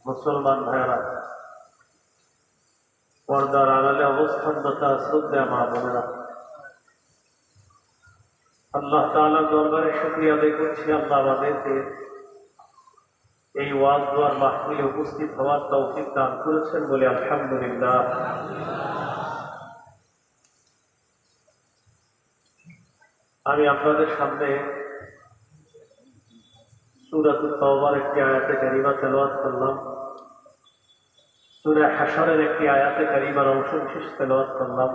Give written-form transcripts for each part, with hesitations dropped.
মুসলমান ভাইয়েরা, পর্দার আড়ালে অবস্থানরতা শ্রদ্ধা মা বোনেরা, আল্লাহ তাআলার দরবারে শুকরিয়া আদায় করছি। আল্লাহ আমাদেরকে এই ওয়াজ দোয়ার মাহফিলে উপস্থিত হওয়ার তৌফিক দান করেছেন বলে আলহামদুলিল্লাহ। আমি আপনাদের সামনে সূরাতুত তাওবার একটি আয়াতে কারিমা তেলাওয়াত করলাম, সূরা হাশরের একটি আয়াতে কারিমার অংশ বিশেষ তেলাওয়াত করলাম।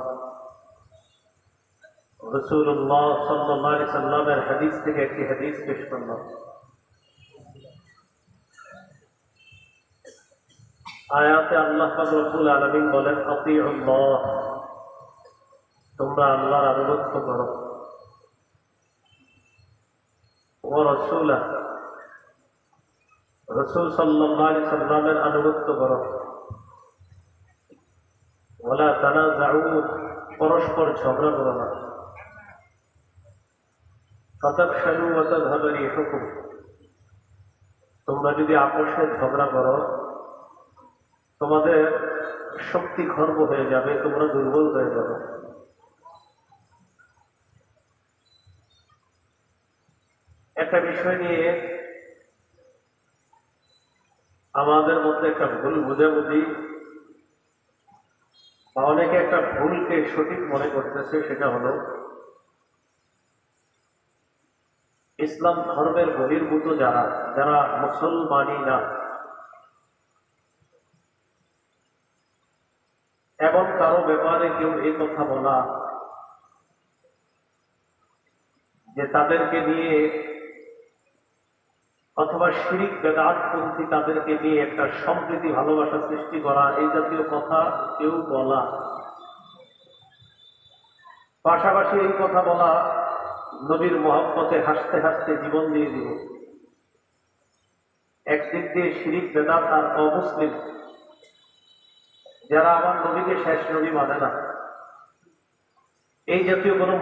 রাসূলুল্লাহ সাল্লাল্লাহু আলাইহি সাল্লামের হাদিস থেকে একটি হাদিস পেশ করলাম। আয়াতে আল্লাহ পাক রব্বুল আলামিন বলেন, আতিউল্লাহ, তোমরা আল্লাহর আনুগত্য করো, ওয়া রাসূলা, রাসূল সাল্লাল্লাহু আলাইহি সাল্লামের আনুগত্য করো, ওয়ালা তানাযাউ, পরস্পর ঝগড়া করো না, ফাতাফশালু ওয়া তাযহাবা রিহুকুম, তোমরা যদি আপসে ঝগড়া করো তোমাদের শক্তি খর্ব হয়ে যাবে, তোমরা দুর্বল হয়ে যাবে। একটা বিষয় নিয়ে আমাদের মধ্যে একটা ভুল বুঝাবুঝি বা অনেকে একটা ভুলকে সঠিক মনে করতেছে, সেটা হলো ইসলাম ধর্মের বহির্ভূত যারা যারা মুসলমানই না, এমন কারো ব্যাপারে কেউ এই কথা বলা যে তাদেরকে নিয়ে অথবা শিরিক বেদাতপন্থী তাদেরকে নিয়ে একটা সম্প্রীতি ভালোবাসা সৃষ্টি করা, এই জাতীয় কথা কেউ বলা, পাশাপাশি এই কথা বলা নবীর মহব্বতে হাসতে হাসতে জীবন দিয়ে দিব, একদিক দিয়ে শিরিক বেদাত আর অমুসলিম যারা আমার নবীকে শেষ নবী মানে না, এই জাতীয় কোনো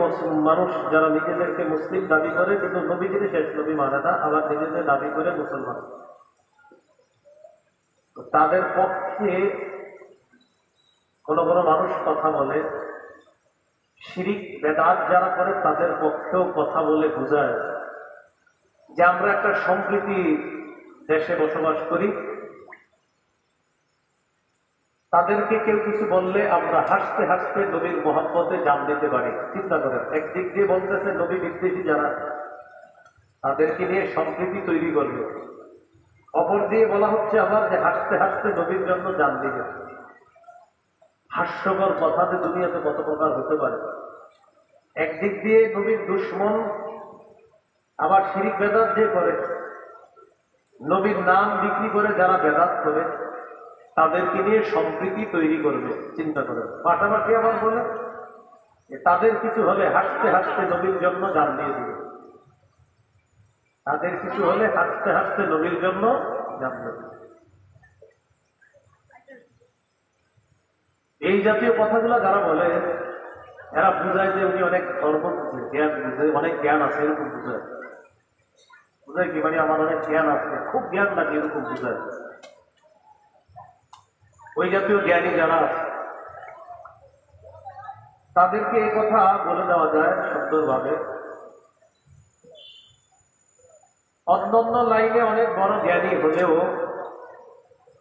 মানুষ যারা নিজেদেরকে মুসলিম দাবি করে কিন্তু নবীজিকে শেষ নবী মানে না, আবার নিজেদের দাবি করে মুসলমান, তাদের পক্ষে কোনো কোনো মানুষ কথা বলে, শিরিক বেদাত যারা করে তাদের পক্ষেও কথা বলে বোঝায় যে আমরা একটা সম্প্রীতি দেশে বসবাস করি, তাদেরকে কেউ কিছু বললে আমরা হাসতে হাসতে নবীর মহব্বতে জান দিতে পারি। চিন্তা করেন, একদিক দিয়ে বলতেছে নবী বিদ্বেষী যারা তাদেরকে নিয়ে সম্প্রীতি তৈরি করবে, অপর দিয়ে বলা হচ্ছে আবার যে হাসতে হাসতে নবীর জন্য জান দিবে। হাস্যকর কথা যে দুনিয়াতে কত প্রকার হতে পারে। একদিক দিয়ে নবীর দুশ্মন, আবার শিরিক বেদাত যে করে, নবীর নাম বিক্রি করে যারা বেদাত করে তাদেরকে নিয়ে সম্প্রীতি তৈরি করবে। চিন্তা করেন, পাশাপাশি আবার বলে তাদের কিছু হলে হাসতে হাসতে নবীর জন্য জান দিয়ে দিবে, তাদের কিছু হলে হাসতে হাসতে নবীর জন্য জান দিয়ে দিবে। এই জাতীয় কথাগুলো যারা বলে এরা বুঝায় যে উনি অনেক ধর্ম জ্ঞান বুঝে, অনেক জ্ঞান আছে, এরকম বুঝায়। বুঝায় কি মানে আমার অনেক জ্ঞান আছে, খুব জ্ঞান লাগে, এরকম বুঝায়। ওই জাতীয় জ্ঞানী যারা তাদেরকে এই কথা বলে দেওয়া যায় সুন্দরভাবে, অন্যান্য লাইনে অনেক বড় জ্ঞানী হলেও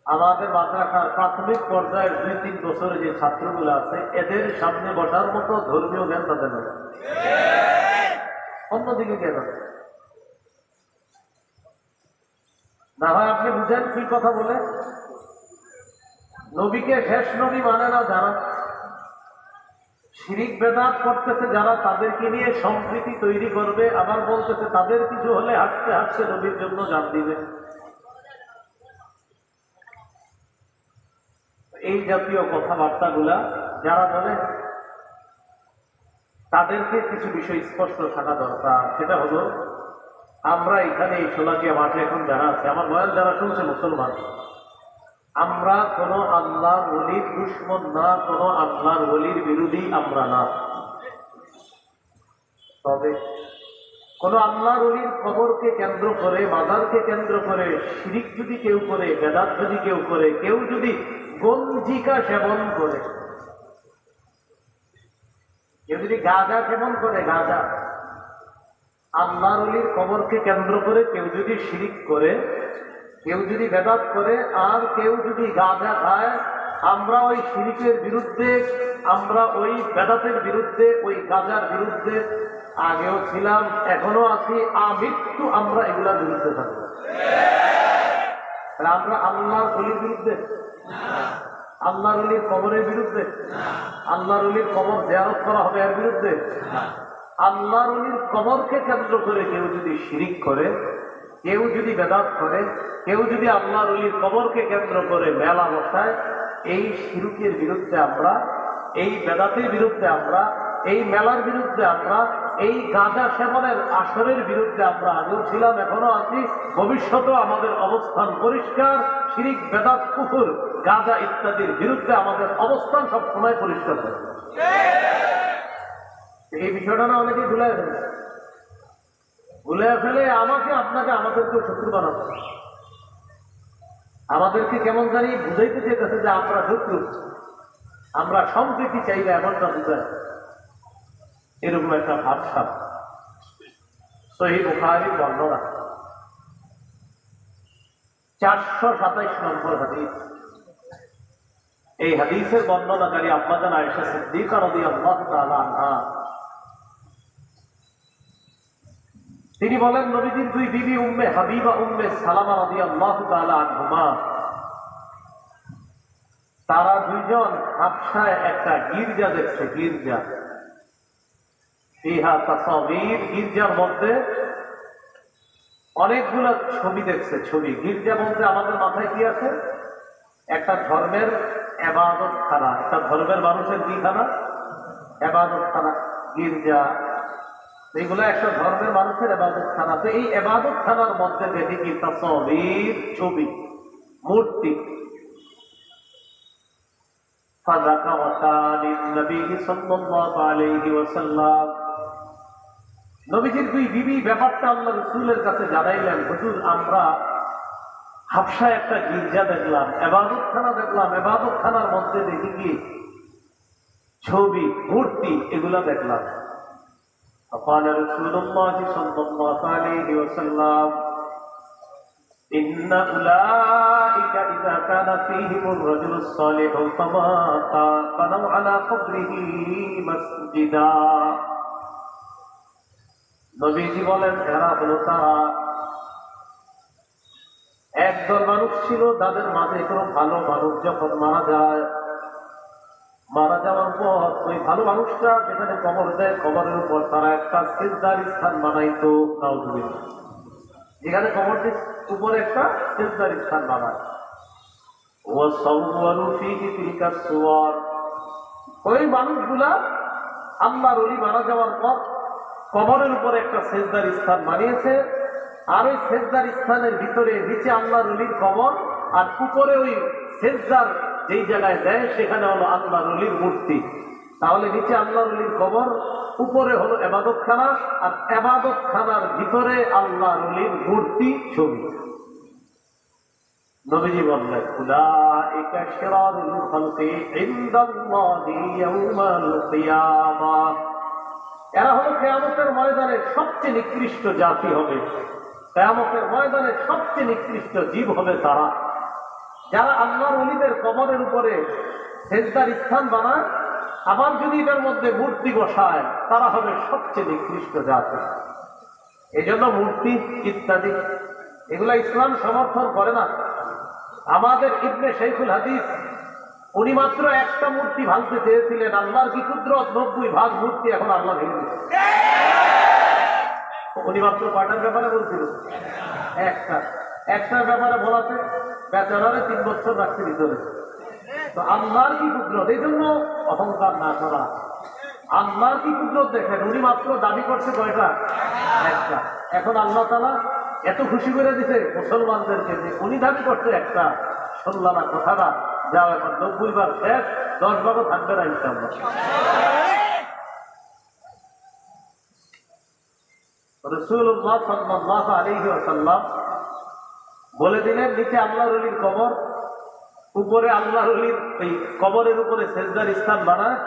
আমাদের মাদ্রাসার প্রাথমিক পর্যায়ের 2-3 বছরের যে ছাত্রগুলো আছে এদের সামনে বসার মতো ধর্মীয় জ্ঞান তাদের নেই, অন্যদিকে জ্ঞান আছে। না হয় আপনি বুঝেন কি কথা বলে, নবীকে শেষ নবী মানে না যারা, শিরিক বেদাত করতেছে যারা, তাদেরকে নিয়ে সম্প্রীতি তৈরি করবে, আবার বলতেছে তাদের কিছু হলে হাসতে হাসতে নবীর জন্য জান দিবে। এই জাতীয় কথাবার্তাগুলা যারা বলে তাদেরকে কিছু বিষয় স্পষ্ট থাকা দরকার। সেটা হলো, আমরা এখানে এই সোলাকিয়া মাঠে এখন যারা আছে, আমার বয়ান যারা শুনছে মুসলমান, আমরা কোন আল্লাহর ওলির দুশমন না, কোন আল্লাহর ওলির বিরোধী আমরা না। তবে কোন আল্লাহর ওলির কবরকে কেন্দ্র করে, মাজারকে কেন্দ্র করে শিরিক যদি কেউ করে, বেদাত যদি কেউ করে, কেউ যদি গঞ্জিকা সেবন করে, কেউ যদি গাঁজা সেবন করে, গাঁজা, আল্লাহর ওলির কবরকে কেন্দ্র করে কেউ যদি শিরিক করে, কেউ যদি বেদাত করে, আর কেউ যদি গাঁজা খায়, আমরা ওই শিরিকের বিরুদ্ধে, আমরা ওই বেদাতের বিরুদ্ধে, ওই গাঁজার বিরুদ্ধে আগেও ছিলাম, এখনো আছি, আমৃত্যু আমরা এগুলার বিরুদ্ধে থাকবো। আমরা আল্লাহর ওলির বিরুদ্ধে, আল্লাহর ওলির কবরের বিরুদ্ধে, আল্লাহর ওলির কবর জিয়ারত করা হবে এর বিরুদ্ধে। আল্লাহর ওলির কবরকে কেন্দ্র করে কেউ যদি শিরিক করে, কেউ যদি বেদাত করে, কেউ যদি আল্লাহর ওলির কবরকে কেন্দ্র করে মেলা বসায়, এই শিরকের বিরুদ্ধে আমরা, এই বেদাতের বিরুদ্ধে আমরা, এই মেলার বিরুদ্ধে আমরা, এই গাঁজা সেবনের আসরের বিরুদ্ধে আমরা আগেও ছিলাম, এখনো আছি, ভবিষ্যতেও আমাদের অবস্থান পরিষ্কার। শিরিক, বেদাত, কুফর, গাঁজা ইত্যাদির বিরুদ্ধে আমাদের অবস্থান সবসময় পরিষ্কার থাকবে। এই বিষয়টা না অনেকেই ভুলে ফেলে আমাকে, আপনাকে, আমাদেরকে শত্রু বানাবো, আমাদেরকে কেমন জানি বুঝাইতে চেয়েছে যে আমরা শত্রু, আমরা সম্প্রীতি চাইলে এমনটা বুঝায়, এরকম একটা ভাবসাব। সহিহ বুখারীর বর্ণনা 427 নম্বর হাদিস। এই হাদিসের বর্ণনাকারী আম্মা জান আয়েশা সিদ্দিকা রাদিয়াল্লাহু তাআলা আনহা, তিনি বলেন, নবীজির দুই বিবি উম্মে হাবিবা, উম্মে সালামা রাদিয়াল্লাহু তাআলা আনহুমা, তারা দুইজন হাবশায় একটা গির্জা দেখছে, গির্জা, ফিহা তাসাবির, গির্জার মধ্যে অনেকগুলো ছবি দেখছে, ছবি। গির্জা বলতে আমাদের মাথায় কি আছে? একটা ধর্মের ইবাদত খানা, একটা ধর্মের মানুষের কি খানা? ইবাদত খানা, গির্জা, এইগুলো একটা ধর্মের মানুষের ইবাদত খানা। তো এই ইবাদত খানার মধ্যে দেখি কি? তাসবির, ছবি, মূর্তি। নবীজির দুই বিবি ব্যাপারটা আল্লাহ রাসূলের কাছে জানাইলেন, হুজুর, আমরা হাবশায় একটা গির্জা দেখলাম, ইবাদত খানা দেখলাম, ইবাদত খানার মধ্যে দেখি কি? ছবি, মূর্তি, এগুলা দেখলাম। فقال رسول الله صلى الله عليه وسلم إن أولئك إذا كان فيهم الرجل الصالح فمات بنوا على قبره مسجدا। নবীজি বলেন, এরা হলো তারা, একদল মানুষ ছিল যাদের মাঝে কোনো ভালো মানুষ যখন মারা যায়, মারা যাওয়ার পর ওই ভালো মানুষটা যেখানে কবর দেয়, কবরের উপর তারা একটা সিজদার স্থান বানাইতো, নাউজুবিল্লাহ, যেখানে কবরটির উপরে একটা সিজদার স্থান বানায়। ওয়া সাওয়ারু ফীহি তিলকা সুওয়ার, ওই মানুষগুলা আল্লাহর ওলি মারা যাওয়ার পর কবরের উপরে একটা সিজদার স্থান বানিয়েছে, আর ওই সিজদার স্থানের ভিতরে নিচে আল্লাহর ওলির কবর, আর উপরে ওই সিজদার যেই জায়গায় দেয় সেখানে হলো আল্লাহর ওলির মূর্তি। তাহলে নিচে আল্লাহর ওলির কবর, উপরে হলো ইবাদত খানা, আর ইবাদত খানার ভিতরে আল্লাহর ওলির মূর্তি, ছবি। নবীজি বললেন, উলাইকা শিরারুল খালকি ইনদাল্লাহি ইয়াউমাল কিয়ামাহ, এরা হলো কিয়ামতের ময়দানে সবচেয়ে নিকৃষ্ট জাতি হবে, কিয়ামতের ময়দানে সবচেয়ে নিকৃষ্ট জীব হবে তারা, যারা আল্লাহর ওলিদের কবরের উপরে সিজদার স্থান বানায়, আবার যদি এটার মধ্যে মূর্তি বসায়, তারা হবে সবচেয়ে নিকৃষ্ট জাতি। এই জন্য মূর্তি ইত্যাদি এগুলা ইসলাম সমর্থন করে না। আমাদের ইবনে শাইখুল হাদিস, উনি মাত্র একটা মূর্তি ভাঙতে চেয়েছিলেন, আল্লাহর কি কুদরত, 90 ভাগ মূর্তি এখন আল্লাহ ভেঙে দিয়েছে। উনি মাত্র কয়টার ব্যাপারে বলছিল? একটার ব্যাপারে বলাতে বেচারারে 3 বছর রাখতে ভিতরে। তো আল্লাহর কি কুদরত, এই জন্য অহংকার না করা। আল্লাহর কি কুদরত দেখেন, উনি মাত্র দাবি করছে কয়টা? একটা। এখন আল্লাহ তাআলা এত খুশি করে দিছে মুসলমানদেরকে যে উনি দাবি করছে একটা, শুনলাম না কথাটা, যাও এখন 90 বার শেষ, 10 ভাগও থাকবে না ইনশাআল্লাহ। রাসূলুল্লাহ সাল্লাল্লাহু আলাইহি ওয়াসাল্লাম বলে দিলেন, নিচে আল্লাহর ওলির কবর, উপরে আল্লাহর ওলির এই কবরের উপরে সেজদার স্থান বানায়,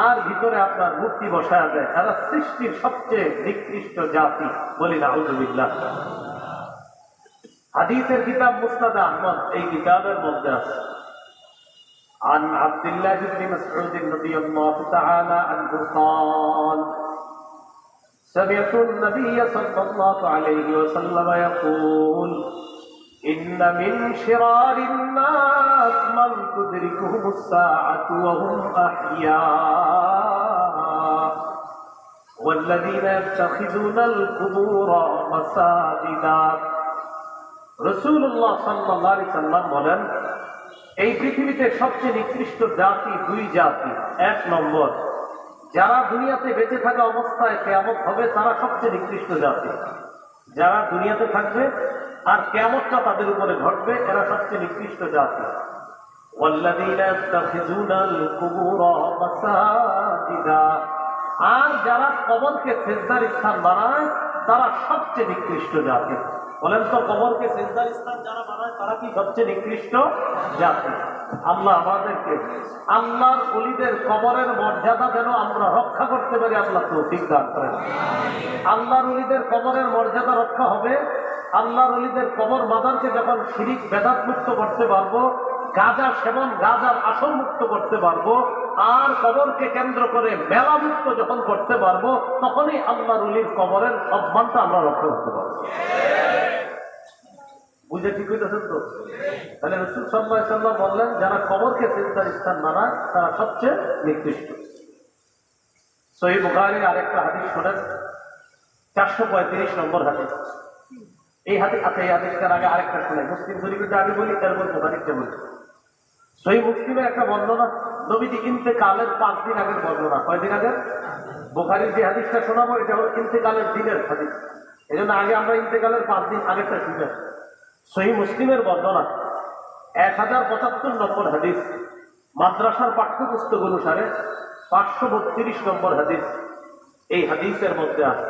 আর ভিতরে আপনার মূর্তি বসায়া দেয়। এরা সৃষ্টির সবচেয়ে নিকৃষ্ট জাতি, বলি নাউযুবিল্লাহ। হাদিসের কিতাব মুসনাদ আহমদ, এই কিতাবের মধ্যে আছে عن عبد الله بن مسعود رضي الله تعالى عنه قال سمعت النبي صلى الله عليه وسلم يقول إن من شرار الناس من تدركهم الساعة وهم أحياء والذين يتخذون القبور مساجدا। রাসূলুল্লাহ সাল্লাল্লাহু আলাইহি ওয়াসাল্লাম বলেন, এই পৃথিবীতে সবচেয়ে নিকৃষ্ট জাতি দুই জাতি। এক নম্বর, যারা দুনিয়াতে বেঁচে থাকা অবস্থায় কিয়ামত হবে তারা সবচেয়ে নিকৃষ্ট জাতি। যারা দুনিয়াতে থাকবে আর কিয়ামতটা তাদের উপরে ঘটবে, এরা সবচেয়ে নিকৃষ্ট জাতি। ওয়াল্লাযীনা ইয়াত্তাখিযুনাল কুবুরা মাসাজিদা, আর যারা কবরকে সিজদার স্থান বানায় তারা সবচেয়ে নিকৃষ্ট জাতি। বলেন তো, কবরকে সিজদার স্থান যারা বানায় তারা কি সবচেয়ে নিকৃষ্ট জাতি? আল্লাহ আমাদেরকে আল্লাহর ওলিদের কবরের মর্যাদা যেন আমরা রক্ষা করতে পারি, আল্লাহ তৌফিক দান করেন। আল্লাহর ওলিদের কবরের মর্যাদা রক্ষা হবে, আল্লাহর ওলিদের কবর মাজারকে যখন শিরিক বেদাত মুক্ত করতে পারবো, গাঁজা সেবন গাঁজার আসর মুক্ত করতে পারবো, আর কবরকে কেন্দ্র করে মেলা মুক্ত যখন করতে পারবো, তখনই আল্লাহর ওলির কবরের সম্মানটা আমরা রক্ষা করতে পারবো। বুঝে ঠিক হইতেছেন তো? তাহলে রাসূল সাল্লাল্লাহু আলাইহি ওয়াসাল্লাম বললেন, যারা কবরকে সিজদার স্থান বানায় তারা সবচেয়ে নিকৃষ্ট। সহিহ বুখারীর আরেকটা হাদিস শোনেন, 435 নম্বর হাদিস। এই হাদিস আছে, এই হাদিসটার আগে আরেকটা শুনে, মুসলিম শরীফের আগে বলি, তারপর বুখারীতে বলি। সহিহ মুসলিমের একটা বর্ণনা, নবীজি ইন্তেকালের 5 দিন আগের বর্ণনা। কয়দিন আগে? বুখারীর যে হাদিসটা শোনাবো এটা হলো ইন্তেকালের দিনের হাদিস, এই জন্য আগে আমরা ইন্তেকালের 5 দিন আগেরটা শুনে। সহিহ মুসলিমের বর্ণনা 1075 নম্বর হাদিস, মাদ্রাসার পাঠ্যপুস্তক অনুসারে 532 নম্বর হাদিস। এই হাদিসের মধ্যে আছে,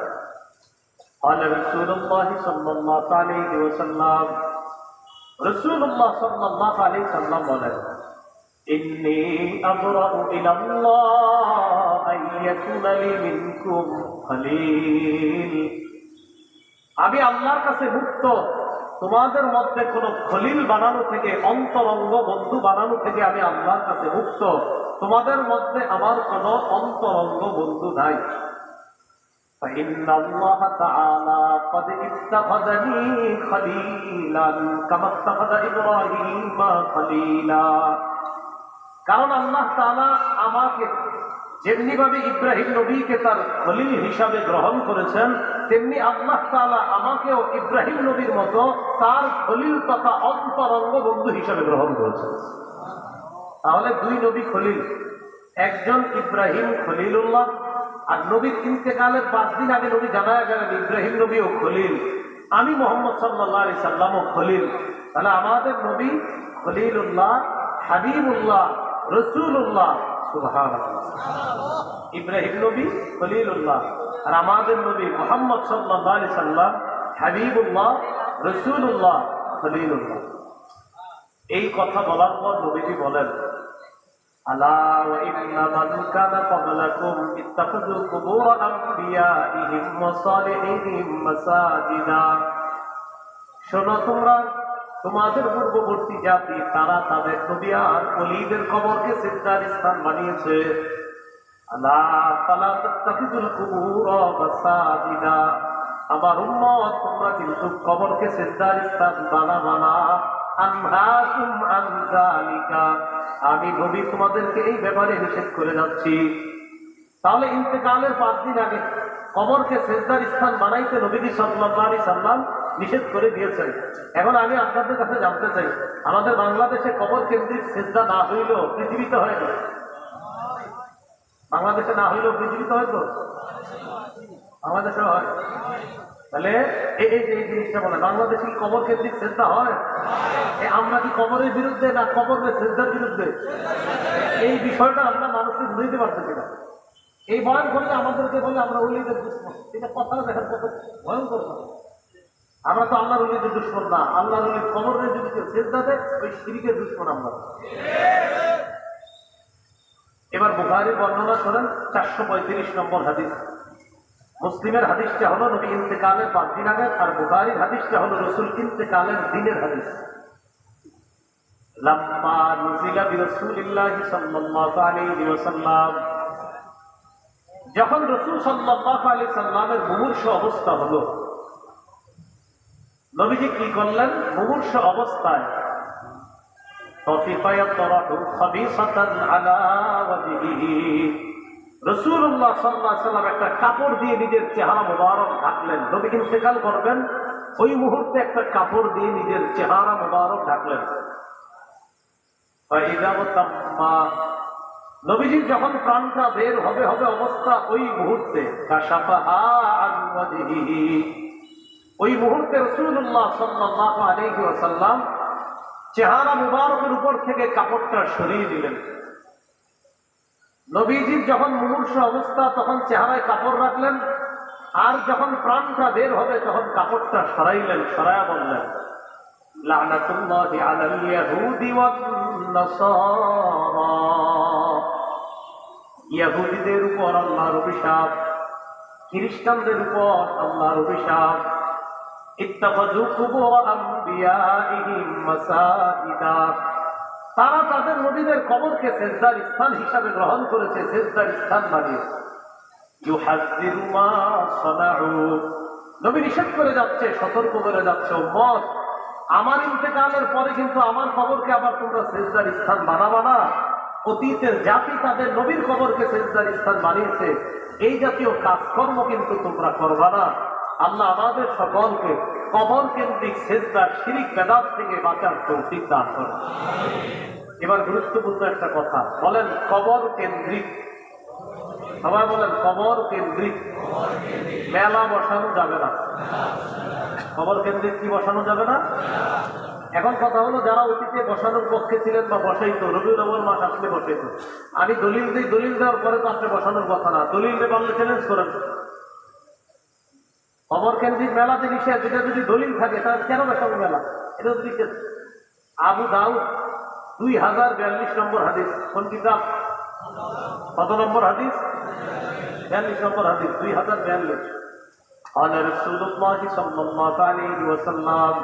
قال رسول الله صلى الله عليه وسلم, রাসূলুল্লাহ সাল্লাল্লাহু আলাইহি ওয়াসাল্লাম বলেন, ইন্নী আবরাউ ইলাল্লাহ আইয়াকুনা লি মিনকুম খলিল, আমি আল্লাহর কাছে মুক্ত তোমাদের মধ্যে কোন খলিল বানানো থেকে, অন্তরঙ্গ বন্ধু বানানো থেকে আমি আল্লাহর কাছে মুক্ত। তোমাদের মধ্যে আমার কোন অন্তরঙ্গ বন্ধু নাই। فإن الله تعالى قد اتخذني خليلا كما اتخذ إبراهيم خليلا, কারণ আল্লাহ তাআলা আমাকে যেমনি ভাবে ইব্রাহিম নবীকে তার খলিল হিসাবে গ্রহণ করেছেন, তেমনি আল্লাহ তাআলা আমাকেও ইব্রাহিম নবীর মতো তার খলিল তথা অন্তরঙ্গ বন্ধু হিসাবে গ্রহণ করেছেন। তাহলে দুই নবী খলিল, একজন ইব্রাহিম খলিলুল্লাহ, আর নবীর ইন্তেকালের 5 দিন আগে নবী জানায়া গেলেন ইব্রাহিম নবীও খলিল, আমি মুহাম্মদ সাল্লাল্লাহু আলাইহি সাল্লামও খলিল। তাহলে আমাদের নবী খলিলুল্লাহ, হাবিবুল্লাহ, রাসূলুল্লাহ। সুবহানাল্লাহ। ইব্রাহিম নবী খলিলুল্লাহ, আর আমাদের নবী মুহাম্মদ সাল্লাল্লাহু আলাইহি সাল্লাম হাবিবুল্লাহ, রাসূলুল্লাহ, খলিলুল্লাহ। এই কথা বলার পর নবীজি বলেন, আলা ওয়া ইন্না মান কানা ক্বাবলাকুম ইত্তাখাযু কুবুর আমবিয়াইহিম ওয়া সালিহিহিম মাসাজিদা, শোনো তোমরা, তোমাদের পূর্ববর্তী জাতি তারা তাদের নবী আর ওলিদের কবরকে সিজদার স্থান বানিয়েছে। আলা ফালা তাত্তাখিযুল কুবুর মাসাজিদা, আমার উম্মত তোমরা কিন্তু কবরকে সিজদার স্থান বানাবা না। আনহাকুম আন যালিকা, আমি নবী তোমাদেরকে এই ব্যাপারে নিষেধ করে যাচ্ছি। তাহলে ইন্তেকালের 5 দিন আগে কবরকে সিজদার স্থান বানাইতে নবীজি সাল্লাল্লাহু আলাইহি সাল্লাম নিষেধ করে দিয়েছেন। এখন আমি আপনাদের কাছে জানতে চাই, আমাদের বাংলাদেশে কবর কেন্দ্রিক সিজদা না হইলেও পৃথিবীতে হয় না? বাংলাদেশে না হইলেও পৃথিবীতে হয়তো বাংলাদেশে হয়। তাহলে এই জিনিসটা বলে, বাংলাদেশে কি কবর কেন্দ্রিক সিজদা হয়? আমরা কি কবরের বিরুদ্ধে না কবরের সিজদার বিরুদ্ধে? এই বিষয়টা আমরা মানুষকে বুঝাইতে পারতেছি না। এই বয়ান করলে আমাদেরকে বলে আমরা ওলিদের দুশ্মন। এটা কথাটা দেখেন কত ভয়ঙ্কর কথা। আমরা তো আল্লাহর ওলিদের দুশ্মন না, আল্লাহর ওলির কবরে যদি কেউ সেজদা দেয় ওই শিরকের দুশ্মন আমরা। এবার বুখারীর বর্ণনা করেন 435 নম্বর হাদিস। মুসলিমের হাদিসটা হলো নবী ইন্তেকালের 5 দিন আগে, আর বুখারীর হাদিসটা হলো রাসূল ইন্তেকালের দিনের হাদিস। লাম্মা নুজিলা বিরাসূলিল্লাহি সাল্লাল্লাহু আলাইহি ওয়াসাল্লাম, যখন রাসূল সাল্লাল্লাহু আলাইহি সাল্লামের মুমূর্ষু অবস্থা হলো, নবীজি কি করলেন? মুমূর্ষু অবস্থায় তফিফা ইয়াতরাহু খাবিসাতান আলা ওয়াজহিহি, রাসূলুল্লাহ সাল্লাল্লাহু আলাইহি সাল্লাম একটা কাপড় দিয়ে নিজের চেহারা মুবারক ঢাকলেন। নবী ইন্তেকাল করবেন, ওই মুহূর্তে একটা কাপড় দিয়ে নিজের চেহারা মুবারক ঢাকলেন। ফাইদা তাম্মা, নবীজির যখন প্রাণটা বের হবে অবস্থা, ওই মুহূর্তে কাশাফাহা আন ওয়াজহিহি, ওই মুহূর্তে রাসূলুল্লাহ সাল্লাল্লাহু আলাইহি ওয়াসাল্লাম চেহারা মুবারকের উপর থেকে কাপড়টা সরিয়ে দিলেন। নবীজির যখন মুমূর্ষু অবস্থা তখন চেহারায় কাপড় রাখলেন, আর যখন প্রাণটা বের হবে তখন কাপড়টা সরাইলেন, সরায়া বললেন লা'নাতুল্লাহি আলাল ইয়াহুদি ওয়ান নাসারা, ইহুদিদের উপর আল্লাহর অভিশাপ, খ্রিস্টানদের উপর আল্লাহর অভিশাপ। ইত্তাখাযু কুবুর আমবিয়াইহিম মাসাজিদা, তারা তাদের নবীদের কবরকে সেজদার স্থান হিসাবে গ্রহণ করেছে, সেজদার স্থান বানিয়েছে। ইউহাযযিরু মা সানাউ, নবী নিষেধ করে যাচ্ছে, সতর্ক করে যাচ্ছে, উম্মত আমার ইন্তেকালের পরে কিন্তু আমার কবরকে আবার তোমরা সেজদার স্থান বানাবা না। অতীতের জাতি তাদের নবীর কবরকে সেজদার স্থান বানিয়েছে, এই জাতীয় কাজকর্ম কিন্তু তোমরা করবা না। আল্লাহ আমাদের সকলকে কবর কেন্দ্রিক সেজদার শিরিক বেদাত থেকে বাঁচার তৌফিক দান করেন। এবার গুরুত্বপূর্ণ একটা কথা বলেন, কবর কেন্দ্রিক, সবাই বলেন কবর কেন্দ্রিক মেলা বসানো যাবে না। কবর কেন্দ্রিক কি বসানো যাবে না? এখন কথা হলো, যারা অতীতে বসানোর পক্ষে ছিলেন বা বসাইতো, রবিউল আউয়াল মাস আসলে বসাইতো, আমি দলিল দিই, দলিল দেওয়ার পরে তো আপনি বসানোর কথা না, দলিল দিয়ে পারলে চ্যালেঞ্জ করেন। কবর কেন্দ্রিক মেলা যে নিষেধ, যেটা যদি দলিল থাকে তাহলে কেন বসাবো মেলা? এটা যদি আবু দাউদ 2042 নম্বর হাদিস, কোন কিতাব? কত নম্বর হাদিস? 42 নম্বর হাদিস, 2042। قال رسول الله صلى الله عليه وسلم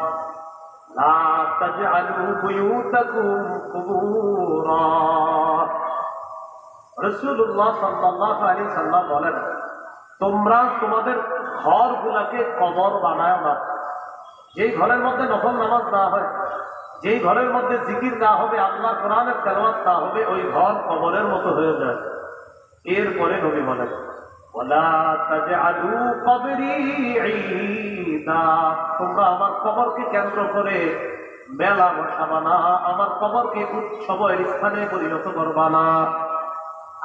لا تجعلوا بيوتكم قبورا, রাসূলুল্লাহ সাল্লাল্লাহু আলাইহি ওয়াসাল্লাম বলেন, তোমরা তোমাদের ঘরগুলোকে কবর বানায় না। যেই ঘরের মধ্যে নফল নামাজ না হয়, যেই ঘরের মধ্যে জিকির না হবে, আল্লাহর কোরআনের তেলাওয়াত না হবে, ওই ঘর কবরের মতো হয়ে যায়। এরপরে নবী বলেন ওয়ালা তাজআলু কবরি ঈদা, তোমরা আমার কবরকে কেন্দ্র করে মেলা বসাবা না, আমার কবরকে উৎসবের স্থানে পরিণত করবা না,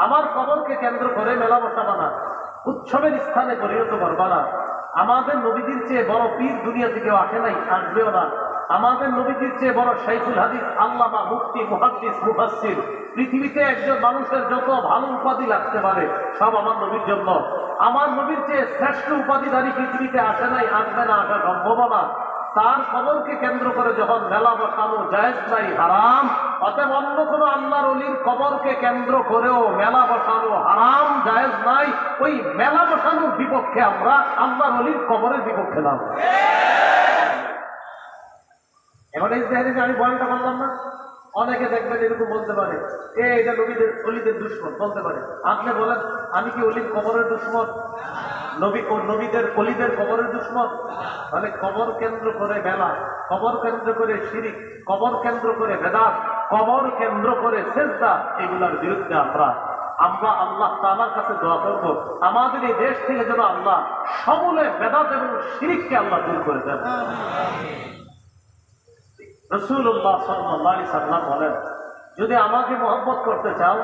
আমার কবরকে কেন্দ্র করে মেলা বসাবা না, উৎসবের স্থানে পরিণত করবা না। আমাদের নবীজির চেয়ে বড় পীর দুনিয়া থেকেও আসে নাই, আসবেও না। আমাদের নবীজির চেয়ে বড় শাইখুল হাদিস, আল্লামা, মুফতি, মুহাদ্দিস, মুফাসসির, পৃথিবীতে একজন মানুষের যত ভালো উপাধি লাগতে পারে সব আমার নবীর জন্য। আমার নবীর চেয়ে শ্রেষ্ঠ উপাধিধারী পৃথিবীতে আসে নাই, আসবে না, আসা সম্ভব না। তার কবরকে কেন্দ্র করে যখন মেলা বসানো জায়েজ নাই, হারাম। অতএব অন্য কোনো আল্লাহর ওলির কবরকে কেন্দ্র করেও মেলা বসানো হারাম, জায়েজ নাই। ওই মেলা বসানোর বিপক্ষে আমরা, আল্লাহর ওলির কবরের বিপক্ষে না। এখন এই যে আমি বয়ানটা বললাম না, অনেকে দেখবেন এরকম বলতে পারে, এটা নবীদের অলিদের দুশ্মন বলতে পারে। আপনি বলেন, আমি কি অলির কবরের দুশ্মন? নবী ও নবীদের অলিদের কবরের দুশ্মন? তাহলে কবর কেন্দ্র করে মেলা, কবর কেন্দ্র করে শিরিক, কবর কেন্দ্র করে বেদাত, কবর কেন্দ্র করে সেজদা, এগুলোর বিরুদ্ধে আমরা আল্লাহ তাআলার কাছে দোয়া করব, আমাদের এই দেশ থেকে যেন আল্লাহ সমূলে বেদাত এবং শিরিককে আল্লাহ দূর করে দেন। রাসূলুল্লাহ সাল্লাল্লাহু আলাইহি সাল্লাম বলেন, যদি আমাকে মহব্বত করতে চাও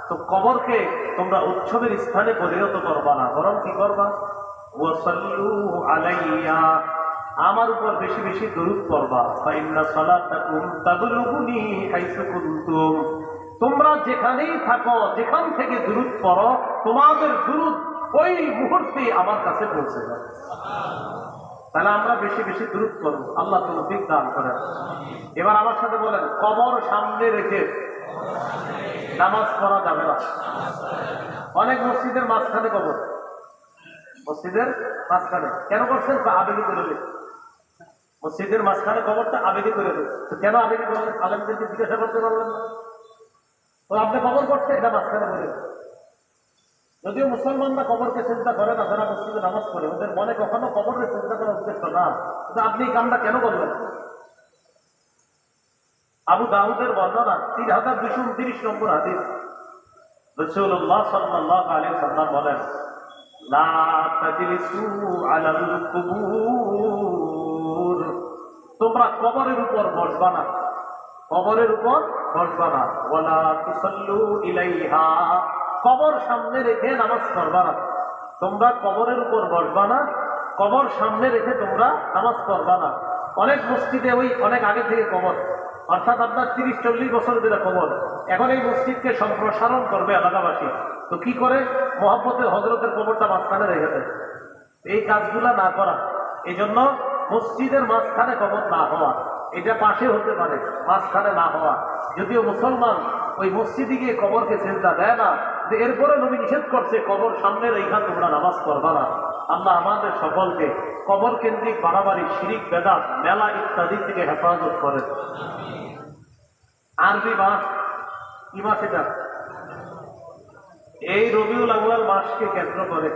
তো কবরকে তোমরা উৎসবের স্থানে পরিণত করবা না, বরং কি করবা? ওয়াসাল্লু আলাইয়া, আমার উপর বেশি বেশি দরুদ পড়বা। ফাইন্না সালাতাকুম তাবলুগুনি হাইসু কুনতুম, তোমরা যেখানেই থাকো, যেখান থেকে দুরূদ পড়ো, তোমাদের দুরূদ ওই মুহূর্তে আমার কাছে পৌঁছে যাবে। তাহলে আমরা বেশি বেশি দুরূদ করব, আল্লাহ তৌফিক দান করেন। এবার আমার সাথে বলেন, কবর সামনে রেখে নামাজ পড়া যাবে না। অনেক মসজিদের মাঝখানে কবর, মসজিদের মাঝখানে কেন করছেন? আবেগে করে দিন। মসজিদের মাঝখানে কবরটা আবেগে করে দিন। কেন আবেগে করলেন? আলেমদেরকে জিজ্ঞাসা করতে পারলেন না? তো আপনি কবর করছে, এটা মাঝখানে করে। যদিও মুসলমানরা কবরকে চিন্তা করে না, যারা মসজিদে নামাজ পড়ে ওদের মনে কখনো কবরের চিন্তা করার উদ্দেশ্য না। কিন্তু আপনি এই কামটা কেন করলেন? আবু দাউদের বর্ণনা 3229 নম্বর হাদিস, রাসূলুল্লাহ সাল্লাল্লাহু আলাইহি ওয়াসাল্লাম বলেন, লা তাজলিসু আলাল কুবুর, তোমরা কবরের উপর বসবা না, কবরের উপর বসবা না। ওয়ালা তুসাল্লু ইলাইহা, কবর সামনে রেখে নামাজ পড়বা না। তোমরা কবরের উপর বসবা না, কবর সামনে রেখে তোমরা নামাজ পড়বা না। অনেক মসজিদে ওই অনেক আগে থেকে কবর, অর্থাৎ আপনার 30-40 বছর ধরে কবর। এখন এই মসজিদকে সম্প্রসারণ করবে এলাকাবাসী, তো কি করে? মহব্বতের হযরতের কবরটা মাঝখানে রেখে দেয়। এই কাজগুলা না করা, এই জন্য মসজিদের মাঝখানে কবর না হওয়া, এটা পাশে হতে পারে, মাঝখানে না হওয়া। যদিও মুসলমান ওই মসজিদে গিয়ে কবরকে চিন্তা দেয় না, যে এরপরে নবী নিষেধ করছে কবর সামনে রেখা তোমরা নামাজ পড়বা না। আল্লাহ আমাদের সকলকে কবর কেন্দ্রিক বাড়াবাড়ি, শিরিক, বেদাত, মেলা ইত্যাদি থেকে হেফাজত করে। আরবি মাস কি মাস এটা? এই রবিউল আউয়াল মাসকে কেন্দ্র করে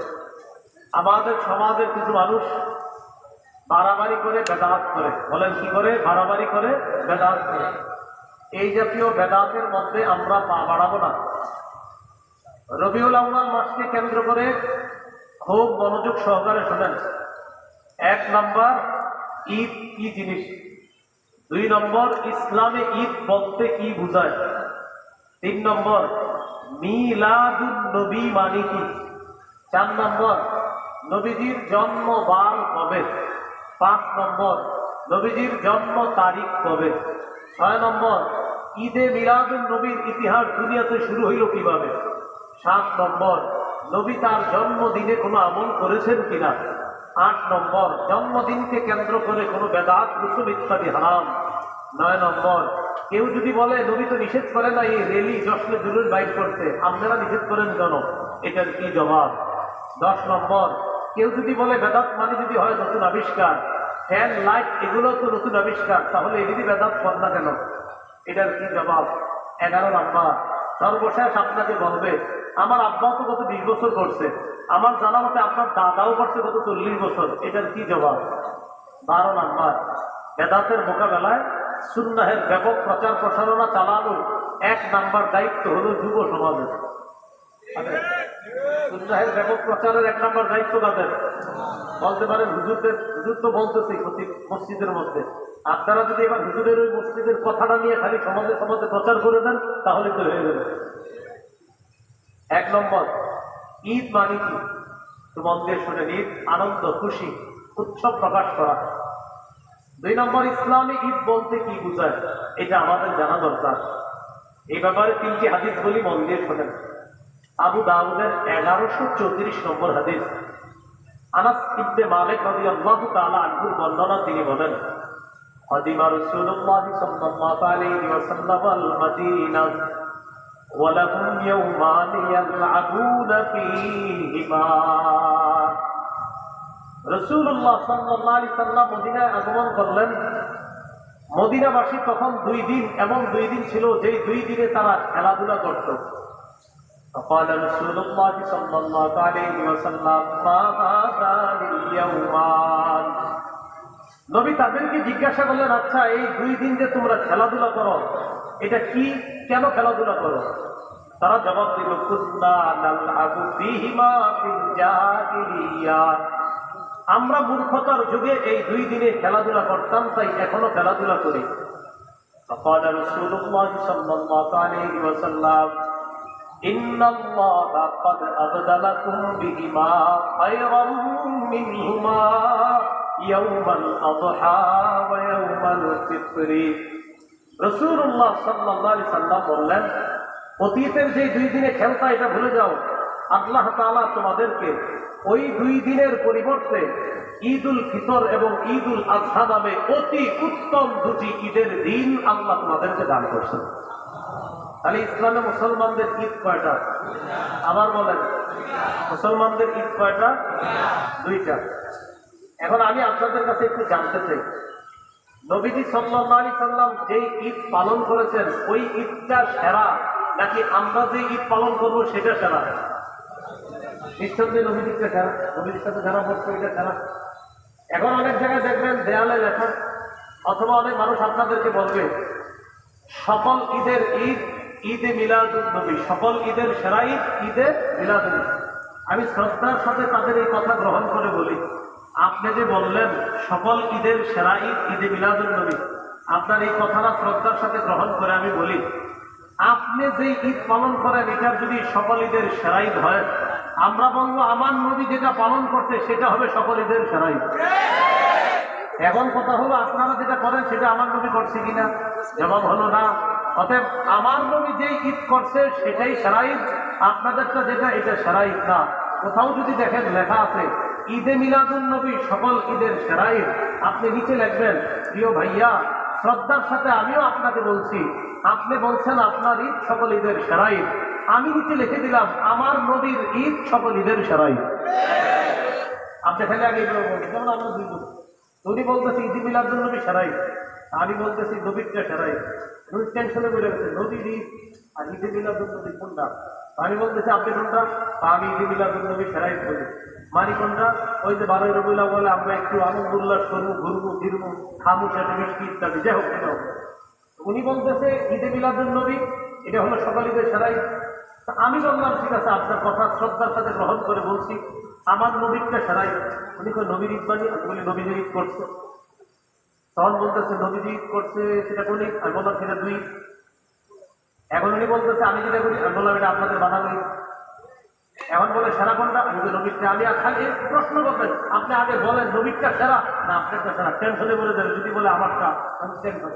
আমাদের সমাজের কিছু মানুষ বাড়াবাড়ি করে বেদাত করে। বলেন কি করে? বাড়াবাড়ি করে বেদাত করে। এই জাতীয় বেদাতের মধ্যে আমরা পা বাড়াবো না। রবিউল আউয়াল মাসকে কেন্দ্র করে খুব মনোযোগ সহকারে শোনেন। 1 নম্বর, ঈদ কি জিনিস। 2 নম্বর, ইসলামে ঈদ বলতে কি বোঝায়। 3 নম্বর, মিলাদুন নবী মানে কি। 4 নম্বর, নবীজির জন্ম বার কবে। 5 নম্বর, নবীজির জন্ম তারিখ কবে। 6 নম্বর, ঈদে মিলাদুন নবীর ইতিহাস দুনিয়াতে শুরু হইল কিভাবে। 7 নম্বর, নবী তার জন্মদিনে কোনো আমল করেছেন কিনা। 8 নম্বর, জন্মদিনকে কেন্দ্র করে কোনো বেদাত, রসুল ইত্যাদি হারাম। 9 নম্বর, কেউ যদি বলে নবী তো নিষেধ করে না এই রেলি জশ্নে জুলুস বাইর করতে, আপনারা নিষেধ করেন কেন, এটার কি জবাব। 10 নম্বর, কেউ যদি বলে বেদাত মানে যদি হয় নতুন আবিষ্কার, ফ্যান, লাইট এগুলো তো নতুন আবিষ্কার, তাহলে এগুলি বেদাত কর না কেন, এটার কি জবাব। 11 নম্বর, সর্বশেষ আপনাকে বলবে আমার আব্বাও তো গত 20 বছর করছে, আমার জানা মতে আপনার দাদাও করছে গত 40 বছর, এটার কি জবাব। 12 নম্বর, বেদাতের মোকাবেলায় সুন্নাহের ব্যাপক প্রচার প্রসারণা চালানোর 1 নম্বর দায়িত্ব হলো যুব সমাজের। সুন্নাহের ব্যাপক প্রচারের 1 নম্বর দায়িত্ব তাদের। বলতে পারেন হুজুরদের, হুজুর তো বলতেছি মসজিদের মধ্যে, আপনারা যদি এবার হুজুরের ওই মসজিদের কথাটা নিয়ে খালি সমাজে সমাজে প্রচার করে দেন তাহলে তো হয়ে যাবে। 1 নম্বর, ঈদ মানে কি, তো মন দিয়ে শুনে। ঈদ আনন্দ, খুশি, উৎসব প্রকাশ করা। 2 নম্বর, ইসলামে ঈদ বলতে কি বোঝায়, এটা আমাদের জানা দরকার। এই ব্যাপারে 3টি হাদিস বলি, মন দিয়ে শোনেন। আবু দাউদের 1134 নম্বর হাদিস, আনাস ইবনে মালিক রাদিয়াল্লাহু তাআলা আনহুর বর্ণনা, তিনি বলেন, قدم رسول الله صلى الله عليه وسلم المدينة ولهم يومان يلعبون فيهما। রাসূলুল্লাহ সাল্লাল্লাহু আলাইহি ওয়াসাল্লাম মদিনায় আগমন করলেন। মদিনাবাসী তখন 2 দিন, এমন 2 দিন ছিল যেই 2 দিনে তারা খেলাধুলা করত। فقال رسول الله صلى الله عليه وسلم ما هذان اليومان। নবী তাদেরকে জিজ্ঞাসা করলেন, আচ্ছা এই 2 দিন যে তোমরা খেলাধুলা করো এটা কি, কেন খেলাধুলা করো। তারা জবাব দিল, কুন্না নালআবু ফীহিমা ফিল জাহিলিয়া, আমরা মূর্খতার যুগে এই 2 দিনে খেলাধুলা করতাম, তাই এখনো খেলাধুলা করি। فقال رسول الله صلى الله عليه وسلم إن الله قد أبدلكم بهما خيرا منهما يوم الأضحى ويوم الفطر। রাসূলুল্লাহ সাল্লাল্লাহু আলাইহি সাল্লাম বললেন, অতীতের যে 2 দিনে খেলতা এটা ভুলে যাও। আল্লাহ তাআলা তোমাদেরকে ওই 2 দিনের পরিবর্তে ঈদ উল ফিতর এবং ঈদ উল আজহা নামে অতি উত্তম 2টি ঈদের দিন আল্লাহ তোমাদেরকে দান করছেন। তাহলে ইসলামে মুসলমানদের ঈদ কয়টা? আবার বলেন, মুসলমানদের ঈদ কয়টা? 2টা। এখন আমি আপনাদের কাছে একটু জানতে চাই, নবীজি সাল্লাল্লাহু আলাইহি সাল্লাম যেই ঈদ পালন করেছেন ওই ঈদটা সেরা নাকি আমরা যে ঈদ পালন করবো সেটা সেরা? নিঃসন্দেহে নবীজিটা সেরা, নবীজির সাথে যারা বলছে ওইটা সেরা। এখন অনেক জায়গায় দেখবেন দেয়ালে লেখা, অথবা অনেক মানুষ আপনাদেরকে বলবে সকল ঈদের ঈদ ঈদে মিলাদুন নবী, সকল ঈদের সেরা ঈদ ঈদে মিলাদুন নবী। আমি শ্রদ্ধার সাথে তাদের এই কথা গ্রহণ করে বলি, আপনি যে বললেন সকল ঈদের সেরা ঈদ ঈদে মিলাদুন নবী, আপনার এই কথাটা শ্রদ্ধার সাথে গ্রহণ করে আমি বলি, আপনি যে ঈদ পালন করেন এটার যদি সকল ঈদের সেরা ঈদ হয়, আমরা বলবো আমার নবী যেটা পালন করছে সেটা হবে সকল ঈদের সেরা ঈদ। এখন কথা হলো আপনারা যেটা করেন সেটা আমার নবী করছে কিনা? জবাব হলো না। অতএব আমার নবী যেই ঈদ করছে সেটাই সেরা ঈদ, আপনাদেরটা যেটা এটা সেরা ঈদ না। কোথাও যদি দেখেন লেখা আছে ঈদে মিলাদুন নবী সকল ঈদের সেরা ঈদ, আপনি নিচে লিখবেন প্রিয় ভাইয়া শ্রদ্ধার সাথে আমিও আপনাকে বলছি, আপনি বলছেন আপনার ঈদ সকল ঈদের সেরা ঈদ, আমি নিচে লিখে দিলাম আমার নবীর ঈদ সকল ঈদের সেরা ঈদ। আপনি খালি আগে এগুলো বলছেন, যেমন আমরা 2 বলছি, উনি বলতেছি ঈদে মিলাদুন নবী সেরা ঈদ, আমি বলতেছি নবীরটা সেরা ঈদ। উনি টেনশনে বলে গেছে নবীর ঈদ আর ঈদে মিলাদুন নবী কোনটা? আমি বলতেছি আপনি কোনটা? আমি ঈদে মিলাদুন নবী সেরা ঈদ বলি। মানি কোনটা? ওই যে 12 রবিউল আউয়াল আমরা একটু আনন্দ উল্লাস করবো, ঘুরবো ফিরবো, খামু চাটে মিষ্টি ইত্যাদি, যাই হোক কেন। উনি বলতেছে ঈদে মিলাদুন নবী এটা হলো সকল ঈদের সেরা ঈদ। আমি বললাম ঠিক আছে, আপনার কথা শ্রদ্ধার সাথে গ্রহণ করে বলছি আমার নবীরটা সেরা ঈদ। উনি কই নবীর ঈদ বানি? আমি বলি নবীর ঈদ করছে। তখন বলতেছে নবীজি ঈদ করছে সেটা কোন ঈদ? আমি বললাম সেটা 2 ঈদ। এখন উনি বলতেছে আমি যেটা করি, আমি বললাম এটা আপনাদের বানানো ঈদ। এখন বলে সেরা কোনটা? আমি বলি নবীরটা। আমি খালি প্রশ্ন করবেন, আপনি আগে বলেন নবীরটা সেরা না আপনারটা সেরা। টেনশনে বলে দেবেন যদি বলে আমারটা, আমি টেনশন।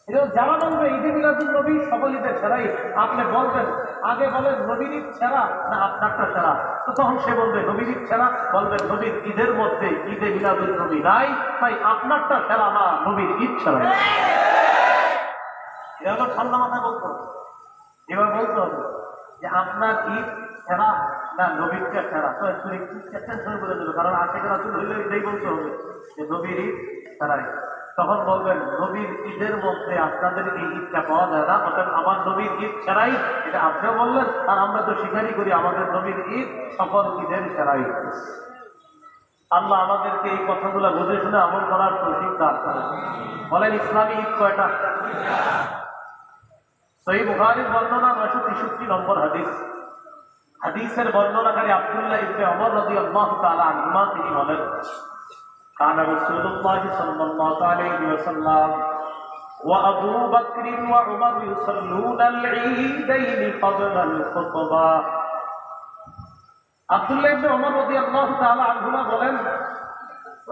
এটা যারা বলবে ঈদে মিলাদুন নবী সকল ঈদের সেরা ঈদ, আপনি বলবেন আগে বলেন নবীর ঈদ সেরা না আপনারটা সেরা। তো তখন সে বলবে নবীর ঈদ সেরা, বলবেন নবীর ঈদের মধ্যে ঈদে মিলাদুন নবী নাই, তাই আপনারটা সেরা না, নবীর ঈদ সেরা। এটা হলো ঠান্ডা মাথায় বলতে হবে। এবার বলতে হবে যে আপনার ঈদ সেরা না নবীরটা সেরা, তো একটু টেনশনে বলে দেবে, কারণ আশেখের রাসূল হইলে এটাই বলতে হবে যে নবীর ঈদ সেরা। তখন বলবেন নবীর ঈদের মধ্যে আপনাদের এই ঈদটা পাওয়া যায় না, অর্থাৎ আমার নবীর ঈদ সেরা ঈদ, এটা আপনিও বললেন, আর আমরা তো স্বীকারই করি আমাদের নবীর ঈদ সকল ঈদের সেরা ঈদ। আল্লাহ আমাদেরকে এই কথাগুলো বুঝে শুনে আমল করার তৌফিক দান করেন। বলেন ইসলামী ঈদ কয়টা? সহিহ বুখারীর বর্ণনা 963 নম্বর হাদিস। হাদিসের বর্ণনাকারী আব্দুল্লাহ ইবনে ওমর রাদিয়াল্লাহু তাআলা আনহুমা তিনি বলেন কানা রাসূলুল্লাহ সাল্লাল্লাহু আলাইহি ওয়াসাল্লাম ওয়া আবু বকর ওয়া উমর ইউসাল্লুনা আল-ঈদাইন ক্বাবলা আল-খুতবা। আব্দুল্লাহ ইবনে ওমর রাদিয়াল্লাহু তাআলা আনহুমা বলেন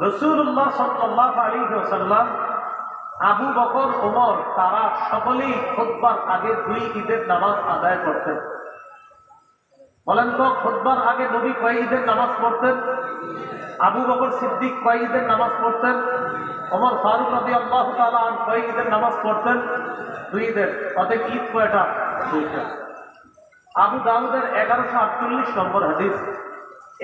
রাসূলুল্লাহ সাল্লাল্লাহু আলাইহি ওয়াসাল্লাম, আবু বকর, ওমর তারা সকলেই খুতবার আগে 2 ঈদের নামাজ আদায় করতেন। বলেন তো খুতবার আগে নবী কয় ঈদের নামাজ পড়তেন? আবু বকর সিদ্দিক কয় ঈদের নামাজ পড়তেন? ওমর ফারুক রাদিয়াল্লাহু তাআলা আনহু কয় ঈদের নামাজ পড়তেন? 2 ঈদের। অতএব ঈদ কয়টা? 2টা। আবু দাউদের 1148 নম্বর হাদিস।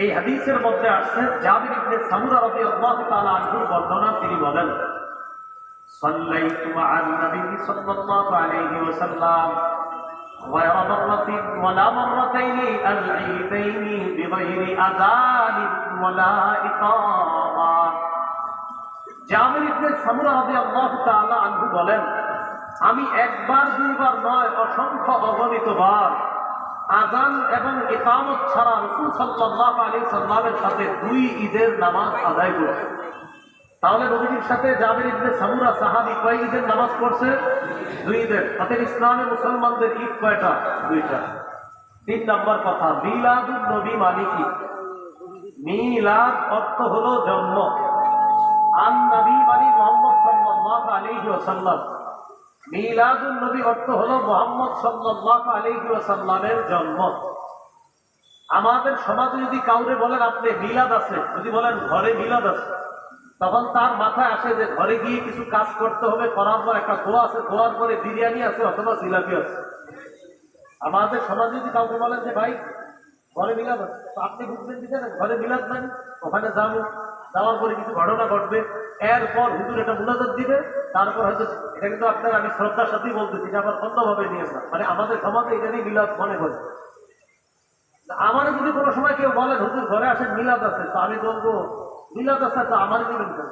এই হাদিসের মধ্যে আসছে জাবির ইবনে সামুরা রাদিয়াল্লাহু তাআলা আনহুর বর্ণনা, তিনি বলেন صليت مع النبي صلى الله عليه وسلم غير مرة ولا مرتين العيدين بغير أذان ولا إقامة। জাবির ইবনে সামুরা রাদিয়াল্লাহু তাআলা আনহু বলেন আমি একবার 2 বার নয় অসংখ্য অগণিত বার আযান এবং ইকামত ছাড়া রাসূল সাল্লাল্লাহু আলাইহি সাল্লামের সাথে 2 ঈদের নামাজ আদায় করেছি। তাহলে নবীজির সাথে জাবির ইবনে সামুরা সাহাবী কয় ঈদের নামাজ পড়ছে? 2 ঈদের। অতএব ইসলামে মুসলমানদের ঈদ কয়টা? 2টা। 3 নম্বর কথা, মিলাদুন নবী মানে কি? মিলাদ অর্থ হলো জন্ম, আন নবী মানে মুহাম্মদ সাল্লাল্লাহু আলাইহি ওয়াসাল্লাম। মিলাদুন নবী অর্থ হলো মুহাম্মদ সাল্লাল্লাহু আলাইহি ওয়াসাল্লামের জন্ম। আমাদের সমাজে যদি কাউরে বলেন আপনি মিলাদ আছে, যদি বলেন ঘরে মিলাদ আছে, তখন তার মাথায় আসে যে ঘরে গিয়ে কিছু কাজ করতে হবে, করার পর একটা দোয়া আছে, দোয়ার পরে বিরিয়ানি আছে অথবা জিলাপি আছে। আমাদের সমাজে যদি কাউকে বলেন যে ভাই ঘরে মিলাদ আছে, তো আপনি বুঝবেন কি জানেন ঘরে মিলাদ মানে ওখানে যাবো, যাওয়ার পরে কিছু ঘটনা ঘটবে, এরপর হুজুর এটা মুনাজাত দিবে, তারপর হয়তো এটা কিন্তু আপনার আমি শ্রদ্ধার সাথেই বলতেছি যে আবার অন্যভাবে নিয়ে না, মানে আমাদের সমাজে এটা নিয়ে মিলাদ মনে করে। আমার যদি কোনো সময় কেউ বলেন হুজুর ঘরে আসেন মিলাদ আছে, তো আমি বলবো মিলাদ আছে তো আমার দিবেন কেন?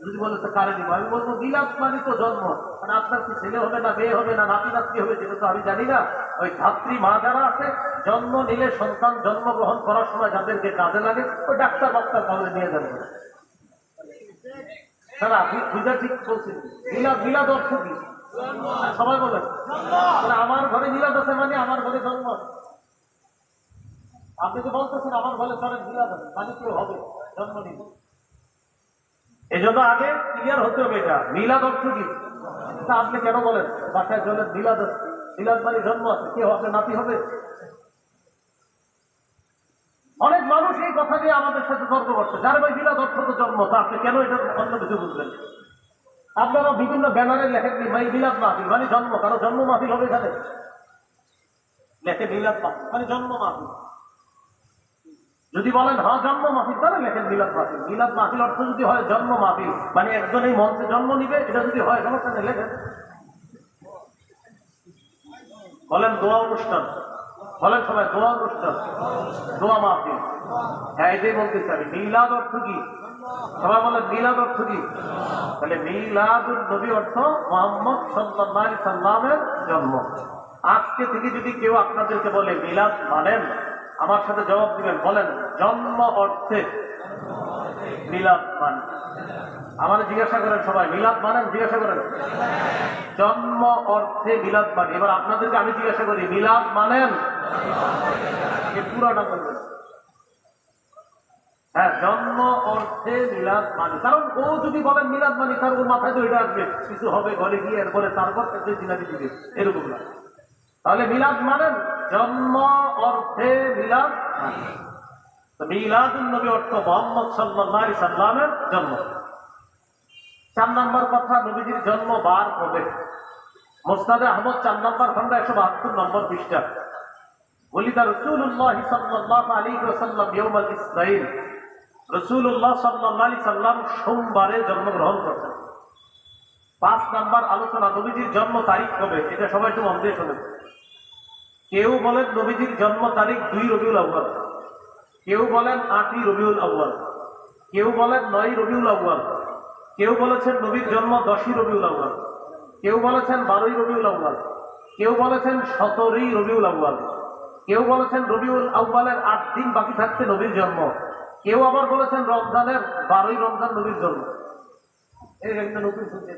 যদি বলে তো কারে দিব, আমি বলবো মিলাদ মানে তো জন্ম, মানে আপনার কি ছেলে হবে না মেয়ে হবে না নাতি নাতনি হবে যেটা তো আমি জানি না। ওই ধাত্রী মা যারা আছে জন্ম নিলে সন্তান জন্মগ্রহণ করার সময় যাদেরকে কাজে লাগে ওই ডাক্তার বাক্তার কাউকে নিয়ে যাবে না। আপনি বুঝা ঠিক বলছেন। মিলাদ মিলাদ অর্থ কি সবাই বলেন? আমার ঘরে মিলাদ আছে মানে আমার ঘরে জন্ম। আপনি তো বলতেছেন আমার ঘরে চলেন মিলাদ আছে মানে কেউ হবে জন্ম নিবে। এই জন্য আগে ক্লিয়ার হতে হবে এটা মিলাদ অর্থ কি। আপনি কেন বলেন বাসায় চলেন মিলাদ আছে, মিলাদ মানে জন্ম আছে, কেউ হবে নাতি হবে? অনেক মানুষ এই কথা দিয়ে আমাদের সাথে তর্ক করছে, যার ভাই মিলাদ অর্থ তো জন্ম, তা আপনি কেন এটা অন্য কিছু বুঝলেন? আপনারা বিভিন্ন ব্যানারে লেখেন ভাই মিলাদ মাহফিল মানে জন্ম, কারো জন্ম মাহফিল হবে এখানে লেখে মিলাদ মাহফিল মানে জন্ম মাহফিল। যদি বলেন হ্যাঁ জন্ম মাহফিল তাহলে লেখেন মিলাদ মাহফিল। মিলাদ মাহফিল অর্থ যদি হয় জন্ম মাহফিল মানে একজন এই মঞ্চে জন্ম নিবে, এটা যদি হয় সমস্যা নেই লেখেন। বলেন দোয়া অনুষ্ঠান, বলেন সবাই দোয়া অনুষ্ঠান, দোয়া মাহফিল। হ্যাঁ এটাই বলতেছি আমি। মিলাদ অর্থ কি সবাই বলেন? মিলাদ অর্থ কি? তাহলে মিলাদুন নবী অর্থ মুহাম্মদ সাল্লাল্লাহু আলাইহি সাল্লামের জন্ম। আজকে থেকে যদি কেউ আপনাদেরকে বলে মিলাদ মানেন, আমার সাথে জবাব দিবেন, বলেন জন্ম অর্থে মিলাদ মানে। আমার জিজ্ঞাসা করেন সবাই মিলাদ মানেন? জিজ্ঞাসা করেন জন্ম অর্থে মিলাদ মানে। এবার আপনাদেরকে আমি জিজ্ঞাসা করি মিলাদ মানেন? পুরাটা বলবেন। হ্যাঁ জন্ম অর্থে মিলাদ মানে, কারণ ও যদি বলেন মিলাদ মানে তার ওর মাথায় তো এটা আসবে কিছু হবে ঘরে গিয়ে এরপরে তারপর জিলাপি দিবে, এরকম না। তাহলে মিলাদ মানেন জন্ম অর্থে মিলাদ মানে। মিলাদুন নবী অর্থ মুহাম্মদ সাল্লাল্লাহু আলাইহি সাল্লামের জন্ম। 4 নম্বর কথা, নবীজির জন্ম বার কবে? মুসনাদে আহমদ 4 নম্বর খন্ড 172 নম্বর পৃষ্ঠা। ওলিদা রাসূলুল্লাহ সাল্লাল্লাহু আলাইহি ওয়াসাল্লাম ইয়াউমাল ইসনাইন। রাসূলুল্লাহ সাল্লাল্লাহু আলাইহি সাল্লাম সোমবারে জন্মগ্রহণ করেছেন। 5 নম্বর আলোচনা, নবীজির জন্ম তারিখ কবে? এটা সবাই একটু মন দিয়ে শোনেন। কেউ বলেন নবীজির জন্ম তারিখ 2 রবিউল আউয়াল, কেউ বলেন 8ই রবিউল আউয়াল, কেউ বলেন 9ই রবিউল আউয়াল, কেউ বলেছেন নবীর জন্ম 10ই রবিউল আউয়াল, কেউ বলেছেন 12ই রবিউল আউয়াল, কেউ বলেছেন 17ই রবিউল আউয়াল, কেউ বলেছেন রবিউল আউয়ালের 8 দিন বাকি থাকতে নবীর জন্ম, কেউ আবার বলেছেন রমজানের 12ই রমজান নবীর জন্ম। এই একটা নতুন শুনতে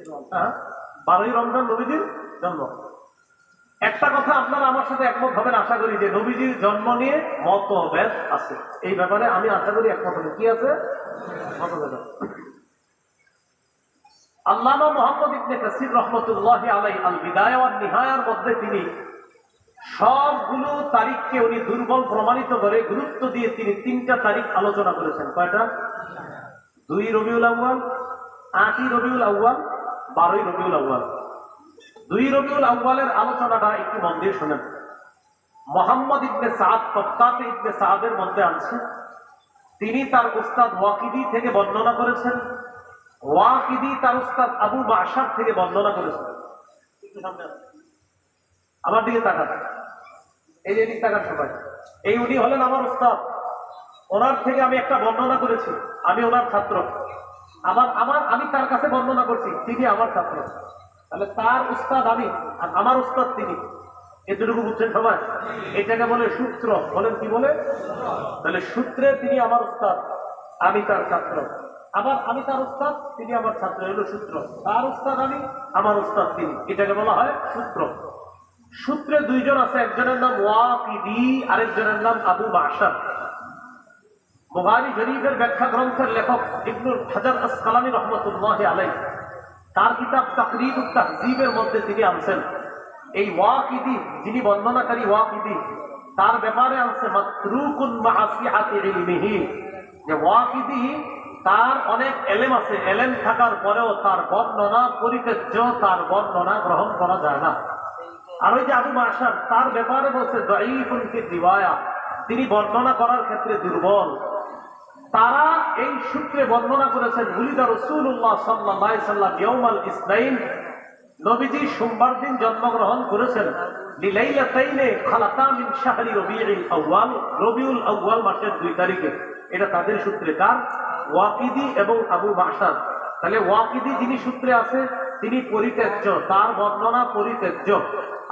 12ই রমজান নবীজির জন্ম। একটা কথা আপনারা আমার সাথে একমত হবেন আশা করি, যে নবীজির জন্ম নিয়ে মতভেদ আছে। এই ব্যাপারে আমি আশা করি একমত হবেন। কি আছে? মতভেদ। আল্লামা মুহাম্মদ ইবনে কাসির রাহমাতুল্লাহি আলাইহি আল বিদায়া ওয়ান নিহায়ার মধ্যে তিনি সবগুলো তারিখকে উনি দুর্বল প্রমাণিত করে গুরুত্ব দিয়ে তিনি 3টা তারিখ আলোচনা করেছেন। কয়টা? 2 রবিউল আউয়াল, 8ই রবিউল আউয়াল, 12ই রবিউল আউয়াল। 2 রবিউল আউয়ালের আলোচনাটা একটু মন দিয়ে শুনেন। মুহাম্মদ ইবনে সাদ তবকাতে ইবনে সাদের মধ্যে আছে, তিনি তার উস্তাদ ওয়াকিদি থেকে বর্ণনা করেছেন, ওয়াকিদি তার উস্তাদ আবু মাশার থেকে বর্ণনা করেছেন। একটু সামনে আমার দিকে তাকান, এই যে দিক তাকান সবাই। এই উনি হলেন আমার উস্তাদ, ওনার থেকে আমি একটা বর্ণনা করেছি, আমি ওনার ছাত্র। আমি তার কাছে বর্ণনা করছি, তিনি আমার ছাত্র। তাহলে তার উস্তাদ আমি আর আমার উস্তাদ তিনি, এতটুকু বুঝছেন সবাই? এটাকে বলে সূত্র। বলেন কি বলে? তাহলে সূত্রে তিনি আমার উস্তাদ, আমি তার ছাত্র। আবার আমি তার উস্তাদ, তিনি আমার ছাত্র, এলো সূত্র। তার উস্তাদ আমি, আমার উস্তাদ তিনি, এটাকে বলা হয় সূত্র। সূত্রে 2 জন আছে, একজনের নাম ওয়াকিদি, আরেকজনের নাম আবু মাশার। বুখারী শরীফের ব্যাখ্যা গ্রন্থের লেখক ইবনুল হাজার আসকালানী রাহমাতুল্লাহি আলাইহি তার কিতাব তাকরিবুত তাহযীবের মধ্যে তিনি আনছেন এই ওয়াকিদি, যিনি বর্ণনাকারী ওয়াকিদি, তার ব্যাপারে আনছে মাতরুকুন মা'a সিআতি ইলমিহি, যে ওয়াকিদি তার অনেক এলেম আছে, এলেম থাকার পরেও তার বর্ণনা পরিত্যাজ্য, তার বর্ণনা গ্রহণ করা যায় না। আর ওই যে আবু মাশার, তার ব্যাপারে বলছে দাঈফুন ফি রিওয়ায়া, তিনি বর্ণনা করার ক্ষেত্রে দুর্বল। তারা এই সূত্রে বর্ণনা করেছেন উলিদা রাসূলুল্লাহ সাল্লাল্লাহু আলাইহি সাল্লাম ইয়াউমাল ইসনাইন, নবীজি সোমবার দিন জন্মগ্রহণ করেছেন, লিলাইলাতাইনে খালাতা মিন শাহরি রবিউল আউয়াল, রবিউল আউয়াল মাসের 2 তারিখে। এটা তাদের সূত্রে, কার? ওয়াকিদি এবং আবু মাশার। তাহলে ওয়াকিদি যিনি সূত্রে আছে তিনি পরিত্যাজ্য, তার বর্ণনা পরিত্যাজ্য।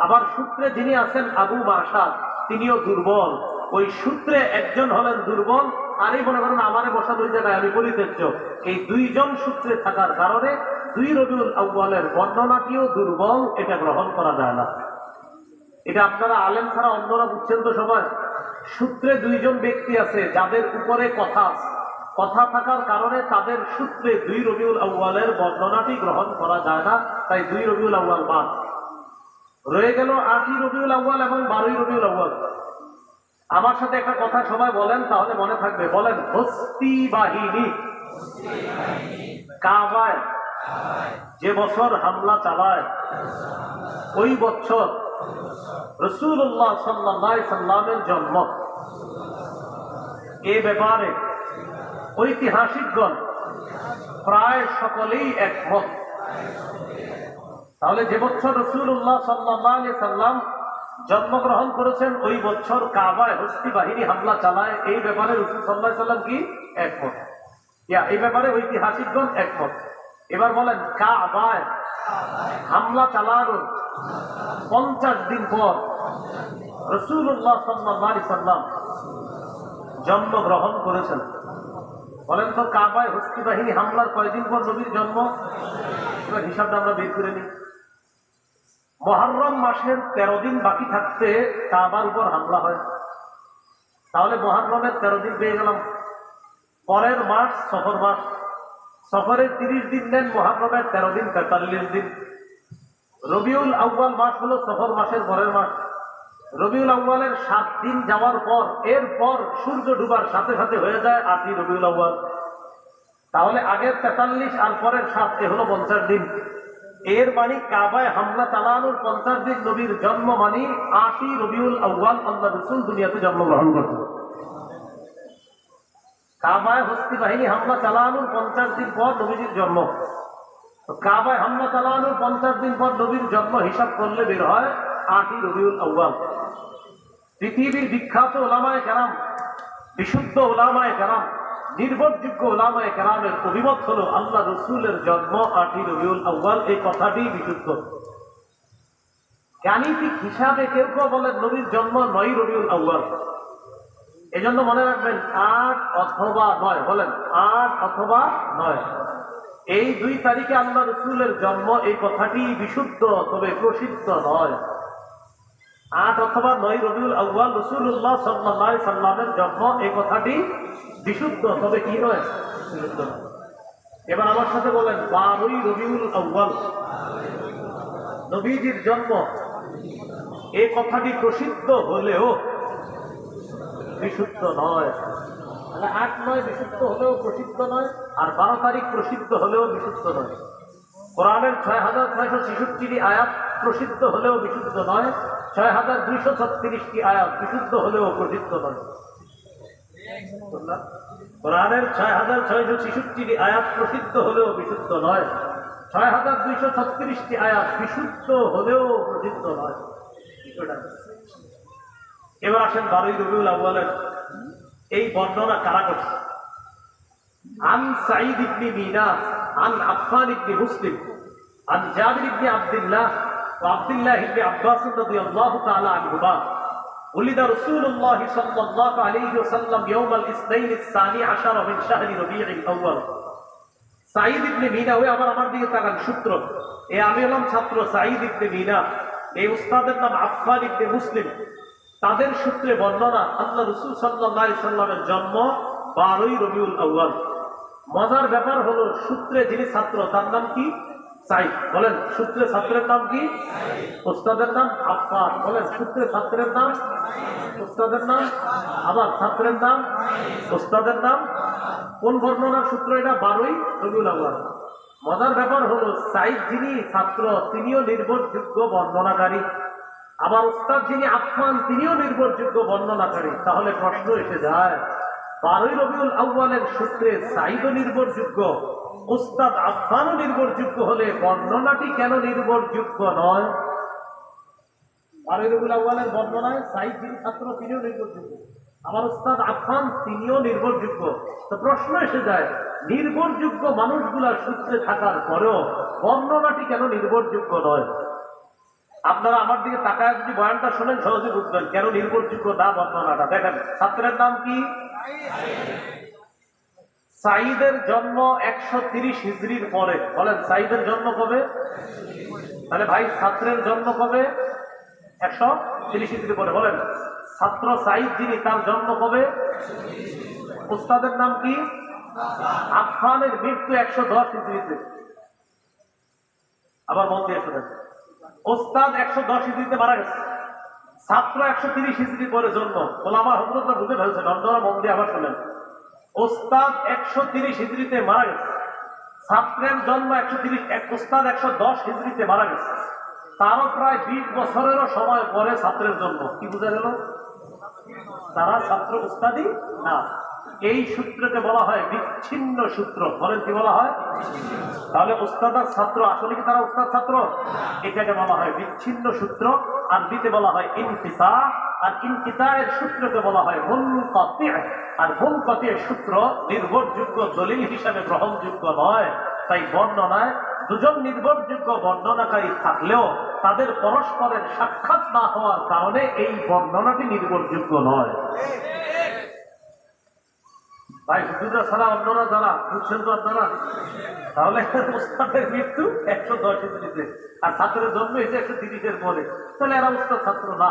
আবার সূত্রে যিনি আছেন আবু মাশার, তিনিও দুর্বল। ওই সূত্রে একজন হলেন দুর্বল, আর এই মনে করেন আমারে বসা 2 জায়গায়, আমি পরিত্যাজ্য। এই 2 জন সূত্রে থাকার কারণে 2 রবিউল আউয়ালের বর্ণনাটিও দুর্বল, এটা গ্রহণ করা যায় না। এটা আপনারা আলেম ছাড়া অন্যরা বুঝছেন তো সবাই। সূত্রে 2 জন ব্যক্তি আছে যাদের উপরে কথা থাকার কারণে তাদের সূত্রে 2 রবিউল আউয়ালের বর্ণনাটি গ্রহণ করা যায় না, তাই 2 রবিউল আউয়াল বাদ রয়ে গেল। 8 রবিউল আউয়াল এবং 12 রবিউল আউয়াল। আমার সাথে একটা কথা সবাই বলেন, তাহলে মনে থাকবে। বলেন, হস্তি বাহিনী কাবায় যে বছর হামলা চালায়, ওই বছর রাসূলুল্লাহ সাল্লাল্লাহু আলাইহি সাল্লামের জন্ম। এ ব্যাপারে ঐতিহাসিকগণ প্রায় সকলেই একমত। তাহলে যে বছর রাসূলুল্লাহ সাল্লাল্লাহু আলাইহি সাল্লাম জন্মগ্রহণ করেছেন, ওই বছর কাবায় হস্তি বাহিনী হামলা চালায়, এই ব্যাপারে রাসূল সাল্লাল্লাহু আলাইহি সাল্লাম কি একমত? এই ব্যাপারে ঐতিহাসিকগণ একমত। এবার বলেন, কাবায় হামলা চালানোর 50 দিন পর রাসূলুল্লাহ সাল্লাল্লাহু আলাইহি সাল্লাম জন্মগ্রহণ করেছেন। বলেন তো, কাবায় হস্তি বাহিনী হামলার কয়দিন পর নবীর জন্ম? এবার হিসাবটা আমরা বের করে নিই। মুহররম মাসের 13 দিন বাকি থাকতে কাবার উপর হামলা হয়। তাহলে মুহররমের 13 দিন পেয়ে গেলাম। পরের মাস সফর মাস, সফরের 30 দিন দেন, মুহররমের 13 দিন 43 দিন। রবিউল আউয়াল মাস হলো সফর মাসের পরের মাস। রবিউল আউয়ালের 7 দিন যাওয়ার পর, এরপর সূর্য ডুবার সাথে সাথে হয়ে যায় 8 রবিউল আউয়াল। তাহলে আগের 43 আর পরের 7, এ হলো 50 দিন। এর মানে কাবায় হামলা চালানোর 50 দিন নবীর জন্ম, মানে 8 রবিউল আউয়াল আল্লাহ রাসূল দুনিয়াতে জন্মগ্রহণ করছেন। কাবায় হস্তি বাহিনী হামলা চালানোর 50 দিন পর নবীজির জন্ম। কাবায় হামলা চালানোর 50 দিন পর নবীর জন্ম হিসাব করলে বের হয় 8 রবিউল আউয়াল। পৃথিবীর বিখ্যাত উলামায়ে কেরাম, বিশুদ্ধ উলামায়ে কেরাম, নির্ভরযোগ্য উলামায়ে কেরামের অভিমত হলো আল্লাহ রসুলের জন্ম 8 রবিউল আউয়াল। এই কথাটি বিশুদ্ধ। গাণিতিক হিসাবে কেউ কেউ বলেন নবীর জন্ম 9 রবিউল আউয়াল। এজন্য মনে রাখবেন 8 অথবা 9। বলেন 8 অথবা 9, এই 2 তারিখে আল্লাহ রসুলের জন্ম। এই কথাটি বিশুদ্ধ, তবে প্রসিদ্ধ নয়। 8 অথবা 9 রবিউল আউয়াল রাসূলুল্লাহ সাল্লাল্লাহু আলাইহি সাল্লামের জন্ম, এই কথাটি বিশুদ্ধ, তবে কি নয়? বিশুদ্ধ। এবার আমার সাথে বলেন 12 রবিউল আউয়াল নবীজির জন্ম। এই কথাটি প্রসিদ্ধ হলেও বিশুদ্ধ নয়। তাহলে 8, 9 বিশুদ্ধ হলেও প্রসিদ্ধ নয়, আর 12 তারিখ প্রসিদ্ধ হলেও বিশুদ্ধ নয়। কোরআনের 6666টি আয়াত প্রসিদ্ধ হলেও বিশুদ্ধ নয়, 6236টি আয়াত বিশুদ্ধ হলেও প্রসিদ্ধ নয়। কোরআনের 6666টি আয়াত প্রসিদ্ধ হলেও বিশুদ্ধ নয়, 6236টি আয়াত বিশুদ্ধ হলেও প্রসিদ্ধ নয়। এবার আসেন 12 রবিউল আউয়ালের এই বর্ণনা কারা করছে? আন সাঈদ ইবনে মিনা আন আফফান ইবনে মুসলিম আন জাবির ইবনে আব্দুল্লাহ ওয়া আব্দুল্লাহ ইবনে আব্বাস রাদিয়াল্লাহু তাআলা আনহুমা উলিদা রাসূলুল্লাহ সাল্লাল্লাহু আলাইহি ওয়াসাল্লাম ইয়াউমাল ইসনাইন আস-সানি আশারা মিন শাহরি রবিউল আউয়াল। সাঈদ ইবনে মিনা, ওই আমার দিকে তাকান, সূত্র। আমি হলাম ছাত্র সাঈদ ইবনে মিনা, এই উস্তাদের নাম আফফান ইবনে মুসলিম। তাদের সূত্রে বর্ণনা আল্লাহ রাসূল সাল্লাল্লাহু আলাইহি সাল্লামের জন্ম 12 রবিউল আউয়াল। মজার ব্যাপার হলো, সূত্রে যিনি ছাত্র তার নাম কি? সাইদ। বলেন সূত্রে ছাত্রের নাম কি? ওস্তাদের নাম আফফান। বলেন সূত্রে ছাত্রের নাম, ওস্তাদের নাম, আবার ছাত্রের নাম, ওস্তাদের নাম। কোন বর্ণনার সূত্র এটা? 12ই রবিউল আউয়াল। মজার ব্যাপার হলো সাইদ যিনি ছাত্র তিনিও নির্ভরযোগ্য বর্ণনাকারী, আবার ওস্তাদ যিনি আফফান তিনিও নির্ভরযোগ্য বর্ণনাকারী। তাহলে প্রশ্ন এসে যায় 12ই রবিউল আউয়ালের সূত্রে সাইদও নির্ভরযোগ্য, ওস্তাদ আফফানও নির্ভরযোগ্য হলে বর্ণনাটি কেন নির্ভরযোগ্য নয়? 12ই রবিউল আউয়ালের বর্ণনায় সাইদ যিনি ছাত্র তিনিও নির্ভরযোগ্য, আমার ওস্তাদ আফফান তিনিও নির্ভরযোগ্য। তো প্রশ্ন এসে যায় নির্ভরযোগ্য মানুষগুলার সূত্রে থাকার পরেও বর্ণনাটি কেন নির্ভরযোগ্য নয়? আপনারা আমার দিকে তাকায় যদি বয়ানটা শোনেন সহজে বুঝবেন কেন নির্ভরযোগ্য না বর্ণনাটা। দেখেন ছাত্রের নাম কি? সাইদের জন্ম 130 হিজরির পরে। বলেন সাইদের জন্ম কবে? তাহলে ভাই ছাত্রের জন্ম কবে? 130 হিজরি পরে। বলেন ছাত্র সাইদ যিনি তার জন্ম কবে? ওস্তাদের নাম কি? আফফানের মৃত্যু 110 হিজরিতে। আবার মন দিয়ে শোনেন, ওস্তাদ 110 হিজরিতে মারা গেছে, ছাত্র 130 হিজরি পরে জন্ম। ওলামা হযরতরা বুঝে ফেলছেন, অন্যরা মন দিয়ে আবার শোনেন। ওস্তাদ 130 হিজরিতে মারা গেছে, ছাত্রের জন্ম 130, ওস্তাদ 110 হিজরিতে মারা গেছে, তারও প্রায় 20 বছরেরও সময় পরে ছাত্রের জন্ম। কি বুঝা গেল? তারা ছাত্র উস্তাদি না। এই সূত্রকে বলা হয় বিচ্ছিন্ন সূত্র। বলেন কি বলা হয়? তাহলে উস্তাদ আর ছাত্র আসলে কি তারা উস্তাদ ছাত্র? এটাকে বলা হয় বিচ্ছিন্ন সূত্র। আরবিতে বলা হয় ইনকিতা, আর ইনকিতায়ের সূত্রকে বলা হয় মুনকাতি। আর মুনকাতির সূত্র নির্ভরযোগ্য দলিল হিসাবে গ্রহণযোগ্য নয়। তাই বর্ণনায় দুজন নির্ভরযোগ্য বর্ণনাকারী থাকলেও তাদের পরস্পরের সাক্ষাৎ না হওয়ার কারণে এই বর্ণনাটি নির্ভরযোগ্য নয়। ভাই হুজুররা ছাড়া অন্যরা যারা বুঝছেন তো আপনারা, তাহলে উস্তাদের মৃত্যু 110 হিজরিতে আর ছাত্রের জন্ম হয়েছে 130-এর পরে, তাহলে এরা উস্তাদ ছাত্র না।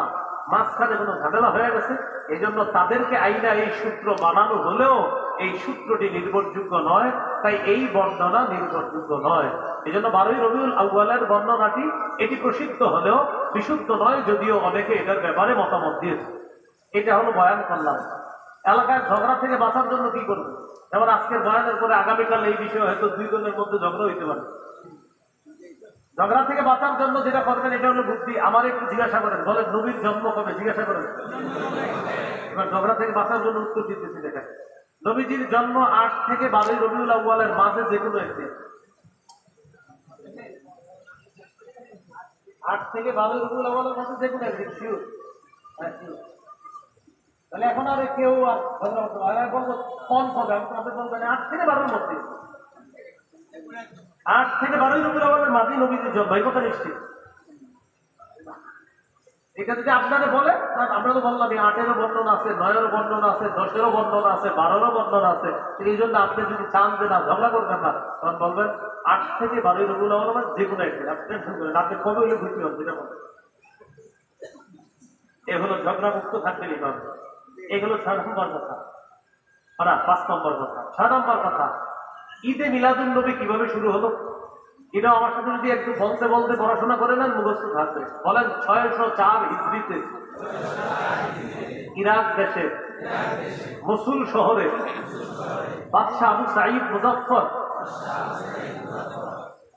মাঝখানে কোনো ঝামেলা হয়ে গেছে, এই জন্য তাদেরকে আইনা এই সূত্র বানানো হলেও এই সূত্রটি নির্ভরযোগ্য নয়। তাই এই বর্ণনা নির্ভরযোগ্য নয়। এই জন্য 12ই রবিউল আউয়ালের বর্ণনাটি এটি প্রসিদ্ধ হলেও বিশুদ্ধ নয়, যদিও অনেকে এটার ব্যাপারে মতামত দিয়েছে। এটা হলো বয়ান করলাম। এলাকায় ঝগড়া থেকে বাঁচার জন্য কি করবে? যেমন আজকের বয়ানের পরে আগামীকাল এই বিষয়ে হয়তো 2 জনের মধ্যে ঝগড়া হইতে পারে। ঝগড়া থেকে বাঁচার জন্য যেটা করবেন এটা হলো বুদ্ধি। আমার একটু জিজ্ঞাসা করেন, বলেন নবীর জন্ম কবে? জিজ্ঞাসা করেন। এবার ঝগড়া থেকে বাঁচার জন্য উত্তর দিতেছি। দেখেন নবীজির জন্ম 8 থেকে 12ই রবিউল আউয়ালের মাঝে যে কোনো একদিন। 8 থেকে 12ই রবিউল আউয়ালের মাঝে যে কোনো একদিন শিওর। হ্যাঁ শিওর। তাহলে এখন আর কেউ আর বলবো কম হবে, আপনি বলবেন 8 থেকে 12-এর মধ্যে। 8 থেকে 12ই রবিউল আউয়ালের মাঝে নবীজির জন্ম, এই কথা নিশ্চিত। এটা যদি আপনারা বলে, আমরা তো বললাম 8-এরও বর্ণনা আছে, 9-এরও বর্ণনা আছে, 10-এরও বর্ণনা আছে, 12-এরও বর্ণনা আছে। এই জন্য আপনি যদি চান যে না ঝগড়া করবেন না, তখন বলবেন 8 থেকে 12ই রবিউল আউয়াল যে কোনো একদিন। আপনি টেনশন করেন, আপনি কবে হলে খুশি হন সেটা বলেন। এ হলো ঝগড়া মুক্ত থাকবেন এইভাবে। এগুলো 6 নম্বর কথা। 5 নম্বর কথা। 6 নম্বর কথা, ঈদে মিলাদুন নবী কিভাবে শুরু হলো? এটা আমার সাথে যদি একটু বলতে বলতে পড়াশোনা করে নেন মুখস্থ থাকবে। বলেন 604 হিজরিতে ইরাক দেশে মসুল শহরে বাদশাহ আবু সাঈদ মুজাফফর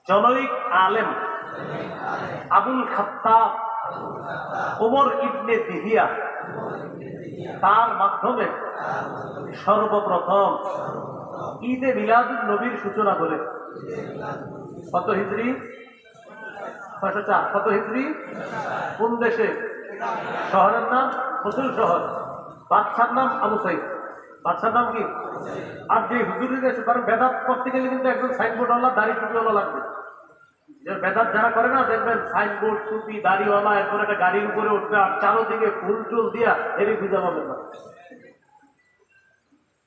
জনৈক আলেম আবুল খাত্তাব ওমর ইবনে দিহিয়া তার মাধ্যমে সর্বপ্রথম ঈদে মিলাদুন নবীর সূচনা করে। কত হিজরি? 604। কত হিজরি? কোন দেশে? শহরের নাম মসুল শহর। বাদশার নাম আবু সাঈদ। বাদশার নাম কি? আর যে হুজুরের দেশে তার বেদাত করতে গেলে কিন্তু একজন সাইনবোর্ডওয়ালা দাড়ি টুপিওয়ালা লাগবে। যে বেদাত যারা করে না দেখবেন সাইনবোর্ড টুপি দাড়িওয়ালা, এরপর একটা গাড়ির উপরে উঠবে আর চারোদিকে ফুল টুল দিয়া এরই খুঁজে পাবেন না।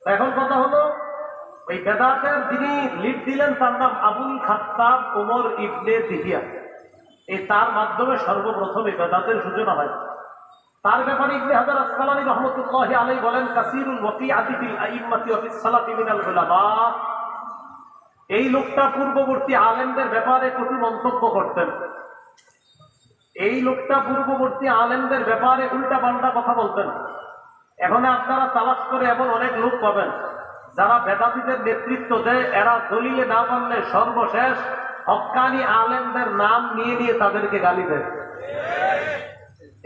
এখন কথা হলো ওই বেদাতের যিনি লিড দিলেন তার নাম আবুল খাত্তাব ওমর ইবনে দিহিয়া। এই তার মাধ্যমে সর্বপ্রথম এই বেদাতের সূচনা হয়। তার ব্যাপারে ইবনে হাজার আসকালানী রাহমাতুল্লাহি আলাইহি বলেন কাসীরুল ওয়াকিআতি ফিল আইম্মাতি ওয়া ফিস সালাতি মিনাল উলামা। এই লোকটা পূর্ববর্তী আলেমদের ব্যাপারে কটু মন্তব্য করতেন। এই লোকটা পূর্ববর্তী আলেমদের ব্যাপারে উল্টা পাল্টা কথা বলতেন। এখন আপনারা তালাশ করে এমন অনেক লোক পাবেন যারা বেদাতীদের নেতৃত্ব দেয়, এরা দলিলে না পারলে সর্বশেষ হক্কানি আলেমদের নাম নিয়ে নিয়ে তাদেরকে গালি দেয়।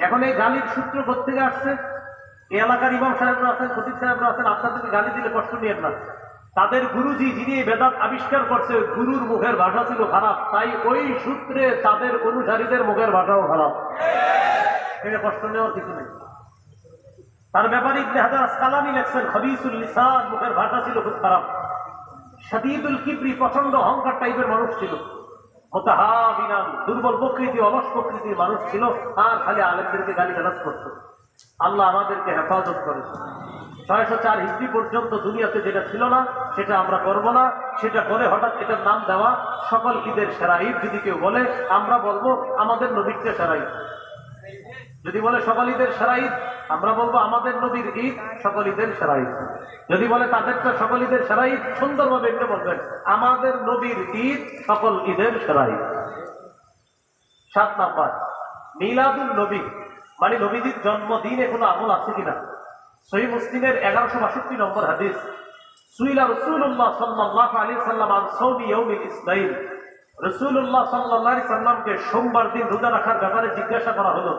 এখন এই গালির সূত্র কোথেকে আসছে? এই এলাকার ইমাম সাহেবরা আছেন, খতিব সাহেবরা আছেন, আপনাদেরকে গালি দিলে কষ্ট নিয়েন না। তাদের গুরুজি যিনি বেদাত আবিষ্কার করছে, ওই গুরুর মুখের ভাষা ছিল খারাপ, তাই ওই সূত্রে তাদের অনুসারীদের মুখের ভাষাও খারাপ। এটা কষ্ট নেওয়ার কিছু নেই। তার ব্যাপারে ইবনে হাজার আসকালানী লেখছেন, খবিসুল লিসান, মুখের ভাষা ছিল খুব খারাপ। শাদীদুল কিবরি, প্রচন্ড অহংকার টাইপের মানুষ ছিল। মুতাহাবিনান, দুর্বল প্রকৃতি, অলস প্রকৃতির মানুষ ছিল, আর খালি আলেমদেরকে গালিগালাজ করত। আল্লাহ আমাদেরকে হেফাজত করে। 604 হিজরি পর্যন্ত দুনিয়াতে যেটা ছিল না সেটা আমরা করব না। সেটা করে হঠাৎ এটার নাম দেওয়া, সকল ঈদের সেরা ঈদ যদি কেউ বলে, আমরা বলবো আমাদের নবীরটা সেরা ঈদ। যদি বলে সকল ঈদের সেরা ঈদ, আমরা বলবো আমাদের নবীর ঈদ সকল ঈদের সেরা ঈদ। যদি বলে তাদেরটা সকল ঈদের সেরা ঈদ, সুন্দরভাবে এটা বলবেন আমাদের নবীর ঈদ সকল ঈদের সেরা ঈদ। 7 নাম্বার, মিলাদুল নবী, মানে নবীজির জন্মদিনে কোনো আমল আছে কিনা। সহিহ মুসলিমের 1162 নম্বর হাদিস, সুইলা রাসূলুল্লাহ সাল্লাল্লাহু আলাইহি সাল্লাম আন সাওমি ইয়াউমিল ইসনাইন। রাসূলুল্লাহ সাল্লাল্লাহু আলাইহি সাল্লামকে সোমবার দিন রোজা রাখার ব্যাপারে জিজ্ঞাসা করা হলো।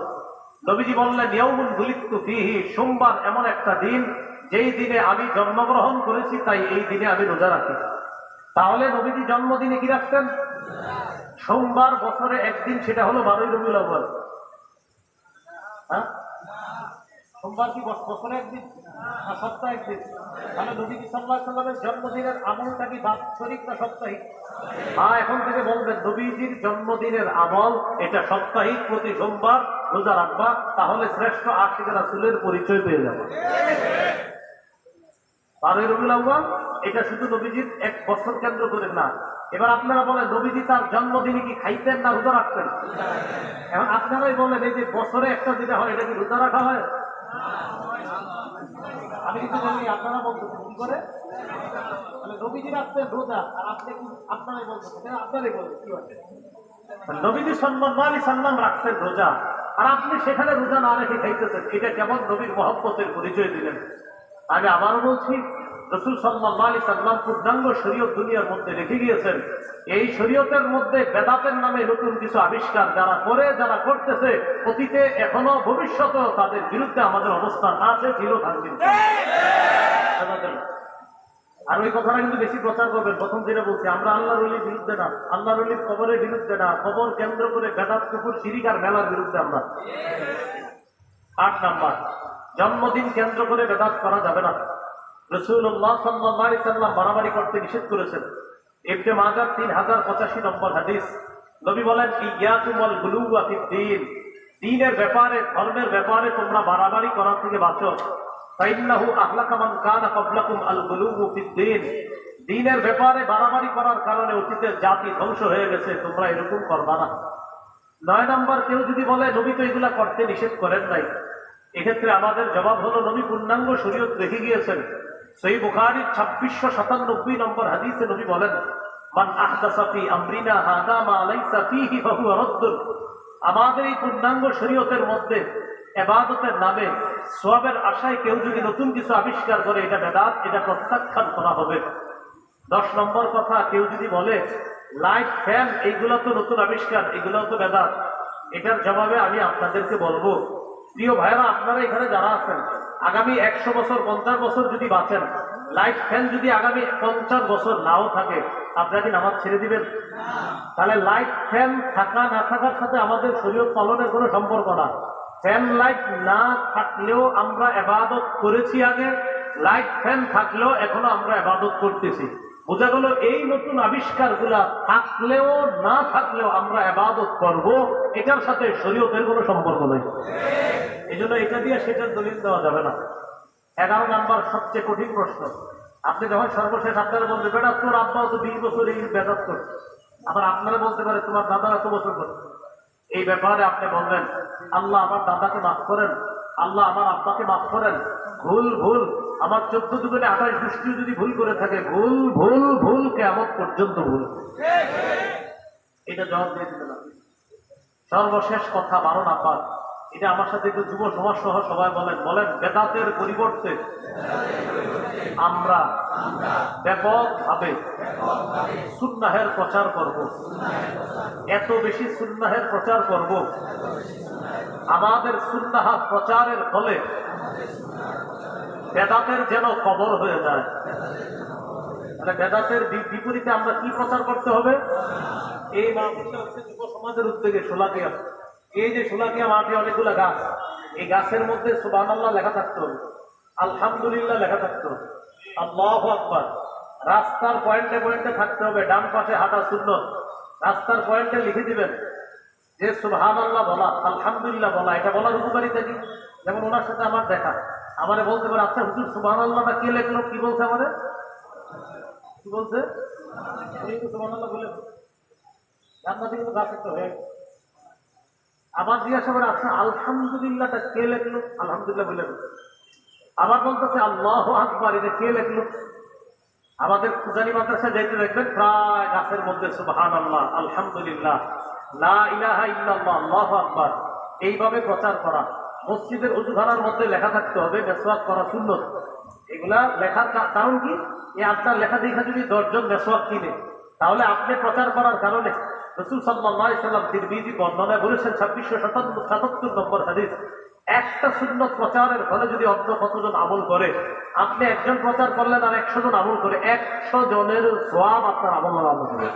নবীজি বললেন, ইয়াউমুন বুলিদতু ফীহি, সোমবার এমন একটা দিন যেই দিনে আমি জন্মগ্রহণ করেছি, তাই এই দিনে আমি রোজা রাখি। তাহলে নবীজি জন্মদিনে কি রাখতেন? সোমবার বছরে একদিন, সেটা হলো 12ই রবিউল আউয়াল। হ্যাঁ, সোমবার কি বছরে একদিন না সপ্তাহে একদিন? তাহলে নবীজি সাল্লাল্লাহু আলাইহি সাল্লামের জন্মদিনের আমলটা কি বাৎসরিক না সাপ্তাহিক? হ্যাঁ, এখন থেকে বলবেন নবীজির জন্মদিনের আমল এটা সাপ্তাহিক, প্রতি সোমবার রোজা রাখবা, তাহলে শ্রেষ্ঠ আশিকে রাসূলের পরিচয় পেয়ে যাবে। 12ই রবিউল আউয়াল এটা শুধু নবীজির এক বছর কেন্দ্র করে না। এবার আপনারা বলেন নবীজি তার জন্মদিনে কি খাইতেন না রোজা রাখতেন? এখন আপনারাই বলেন এই যে বছরে একটা যেটা হয় এটা কি রোজা রাখা হয়? আমি কিন্তু বলি, আপনারা বলতেছেন কি করে? নবীজি রাখতেন রোজা, আর আপনি কি আপনারাই বলতেছেন? আপনারাই বলেন কি হয়? নবীজি সাল্লাল্লাহু আলাইহি সাল্লাম রাখতেন রোজা, আর আপনি সেখানে রোজা না রেখে খাইতেছেন, এটা কেমন নবীর মহব্বতের পরিচয় দিলেন? আমি আবারও বলছি, রাসূল সাল্লাল্লাহু আলাইহি সাল্লাম পূর্ণাঙ্গ শরীয়ত দুনিয়ার মধ্যে রেখে গিয়েছেন। এই শরীয়তের মধ্যে বেদাতের নামে নতুন কিছু আবিষ্কার যারা করে, যারা করতেছে, অতীতে এখনো ভবিষ্যতেও তাদের বিরুদ্ধে আমাদের অবস্থান আছে, ছিল, থাকবে। আর ওই কথাটা কিন্তু বেশি প্রচার করবেন। প্রথম যেটা বলছি, আমরা আল্লাহর ওলির বিরুদ্ধে না, আল্লাহর ওলির কবরের বিরুদ্ধে না, কবর কেন্দ্র করে বেদাত, কুফর, শিরক আর মেলার বিরুদ্ধে আমরা। 8 নাম্বার, জন্মদিন কেন্দ্র করে বেদাত করা যাবে না। রাসূলুল্লাহ সাল্লাল্লাহু আলাইহি সাল্লাম বাড়াবাড়ি করতে নিষেধ করেছেন। ইবনে মাজাহ 3085 নম্বর হাদিস, নবী বলেন, ইয়াকুম ওয়াল গুলুওয়া ফিদ-দীন, দ্বীনের ব্যাপারে, ধর্মের ব্যাপারে তোমরা বাড়াবাড়ি করা থেকে বাঁচো। ফাইন্নাহু আহলাকা মান কানা ক্বাবলাকুম আল গুলুউ ফিদ-দীন, দ্বীনের ব্যাপারে বাড়াবাড়ি করার কারণে অতীতের জাতি ধ্বংস হয়ে গেছে, তোমরা এরকম করবা না। 9 নম্বর, কেউ যদি বলে নবী তো এগুলা করতে নিষেধ করেন নাই, এক্ষেত্রে আমাদের জবাব হলো নবী পূর্ণাঙ্গ শরীয়ত রেখে গিয়েছেন। সহিহ বুখারীর 2697 নম্বর হাদিসে নবী বলেন, মান আহদাসা ফি আমরিনা হাযা মা লাইসা ফীহি ফাহুয়া রাদ্দুন, আমাদের এই পূর্ণাঙ্গ শরীয়তের মধ্যে ইবাদতের নামে সওয়াবের আশায় কেউ যদি নতুন কিছু আবিষ্কার করে, এটা বেদাত, এটা প্রত্যাখ্যান করা হবে। 10 নম্বর কথা, কেউ যদি বলে লাইট, ফ্যান এইগুলো তো নতুন আবিষ্কার, এগুলো তো বেদাত, এটার জবাবে আমি আপনাদেরকে বলবো, প্রিয় ভাইরা, আপনারা এখানে যারা আছেন, আগামী 100 বছর 50 বছর যদি বাঁচেন, লাইট ফ্যান যদি আগামী 50 বছর নাও থাকে, আপনারা কি নামাজ ছেড়ে দিবেন? তাহলে লাইট ফ্যান থাকা না থাকার সাথে আমাদের শরীয়ত পালনের কোনো সম্পর্ক না। ফ্যান লাইট না থাকলেও আমরা ইবাদত করেছি আগে, লাইট ফ্যান থাকলেও এখনো আমরা ইবাদত করতেছি। বোঝা গেল এই নতুন আবিষ্কারগুলা থাকলেও না থাকলেও আমরা ইবাদত করব, এটার সাথে শরীয়তের কোনো সম্পর্ক নেই। এই জন্য এটা দিয়ে সেটার দলিল দেওয়া যাবে না। 11 নাম্বার, সবচেয়ে কঠিন প্রশ্ন। আপনি যখন সর্বশেষ আপনারা বলবে, বেটা তোর আব্বাও তো 20 বছর এই বেদাত করছে, আবার আপনারা বলতে পারে তোমার দাদা এত বছর করছে। এই ব্যাপারে আপনি বলবেন, আল্লাহ আমার দাদাকে মাফ করেন, আল্লাহ আমার আব্বাকে মাফ করেন, ভুল ভুল, আমার 14 দুগুণে 28 দৃষ্টিও যদি ভুল করে থাকে, ভুল ভুল ভুল কিয়ামত পর্যন্ত ভুল। এটা জবাব দিয়ে দিতে না। সর্বশেষ কথা 12 নাম্বার, এটা আমার সাথে একটু যুব সমাজ সহ সবাই বলেন বেদাতের পরিবর্তে আমরা ব্যাপকভাবে সুন্নাহের প্রচার করব। এত বেশি সুন্নাহের প্রচার করব, আমাদের সুন্নাহ প্রচারের ফলে বেদাতের যেন কবর হয়ে যায়। মানে বেদাতের বিপরীতে আমরা কি প্রচার করতে হবে? এই মাহফিলটা হচ্ছে যুব সমাজের উদ্যোগে শোলাকিয়া। এই যে শোলাকিয়া মাঠে অনেকগুলো গাছ, এই গাছের মধ্যে সুবহানাল্লাহ লেখা থাকতে হবে, আলহামদুলিল্লাহ লেখা থাকতে হবে, আল্লাহু আকবার। রাস্তার পয়েন্টে পয়েন্টে থাকতে হবে, ডান পাশে হাঁটা সুন্নত। রাস্তার পয়েন্টে লিখে দিবেন যে সুবহানাল্লাহ বলা, আলহামদুলিল্লাহ বলা। এটা বলার উপকারিতা কি? যেমন ওনার সাথে আমার দেখা, আমারে বলতে পারে, আচ্ছা হুজুর সুবহানাল্লাহটা কে লেখলো, কি বলছে আমারে, কি বলছে? সুবহানাল্লাহ বলে জান্নাতে কিন্তু গাছ একটা হয়ে গেছে। আবার জিজ্ঞাসা করে, আচ্ছা আলহামদুলিল্লাহটা কে লেখলো, আলহামদুলিল্লাহ বলে। আবার বলতেছে আল্লাহু আকবার, এটা কে লেখলো? আমাদের পূজারি মাদ্রাসা যাইতে দেখবেন প্রায় গাছের মধ্যে সুবহানাল্লাহ, আলহামদুলিল্লাহ, লা ইলাহা ইল্লাল্লাহ, আল্লাহু আকবার, এইভাবে প্রচার করা। মসজিদের ওযুখানার মধ্যে লেখা থাকতে হবে মেসওয়াক করা সুন্নত। এগুলা লেখার কারণ কি? এই আপনার লেখা দেখা যদি 10 জন মেসওয়াক কিনে, তাহলে আপনি প্রচার করার কারণে রাসূল সাল্লাল্লাহু আলাইহি সাল্লাম তিরমিজি বর্ণনায় বলেছেন 2677 নম্বর হাদিস, একটা সুন্নত প্রচারের ফলে যদি অন্য কতজন আমল করে, আপনি একজন প্রচার করলেন আর 100 জন আমল করে, 100 জনের সওয়াব আপনার আমল নামায় হবে।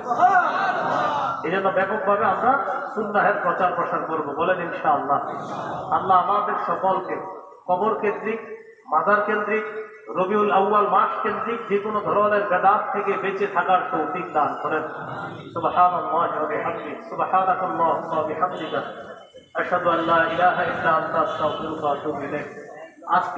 এই জন্য ব্যাপকভাবে আমরা সুন্নাহের প্রচার প্রসার করবো, বলেন ইনশাআল্লাহ। আল্লাহ আমাদের সকলকে কবর কেন্দ্রিক, মাজার কেন্দ্রিক, রবিউল আউয়াল মাস কেন্দ্রিক যে কোনো ধরনের বেদাত থেকে বেঁচে থাকার তৌফিক দান করেন। সুবহানাল্লাহি ওয়া বিহামদিহি, সুবহানাকাল্লাহুম্মা ওয়া বিহামদিকা, আশহাদু আল্লা ইলাহা ইল্লা আনতা, আস্তাগফিরুকা ওয়া আতুবু ইলাইক। আজকে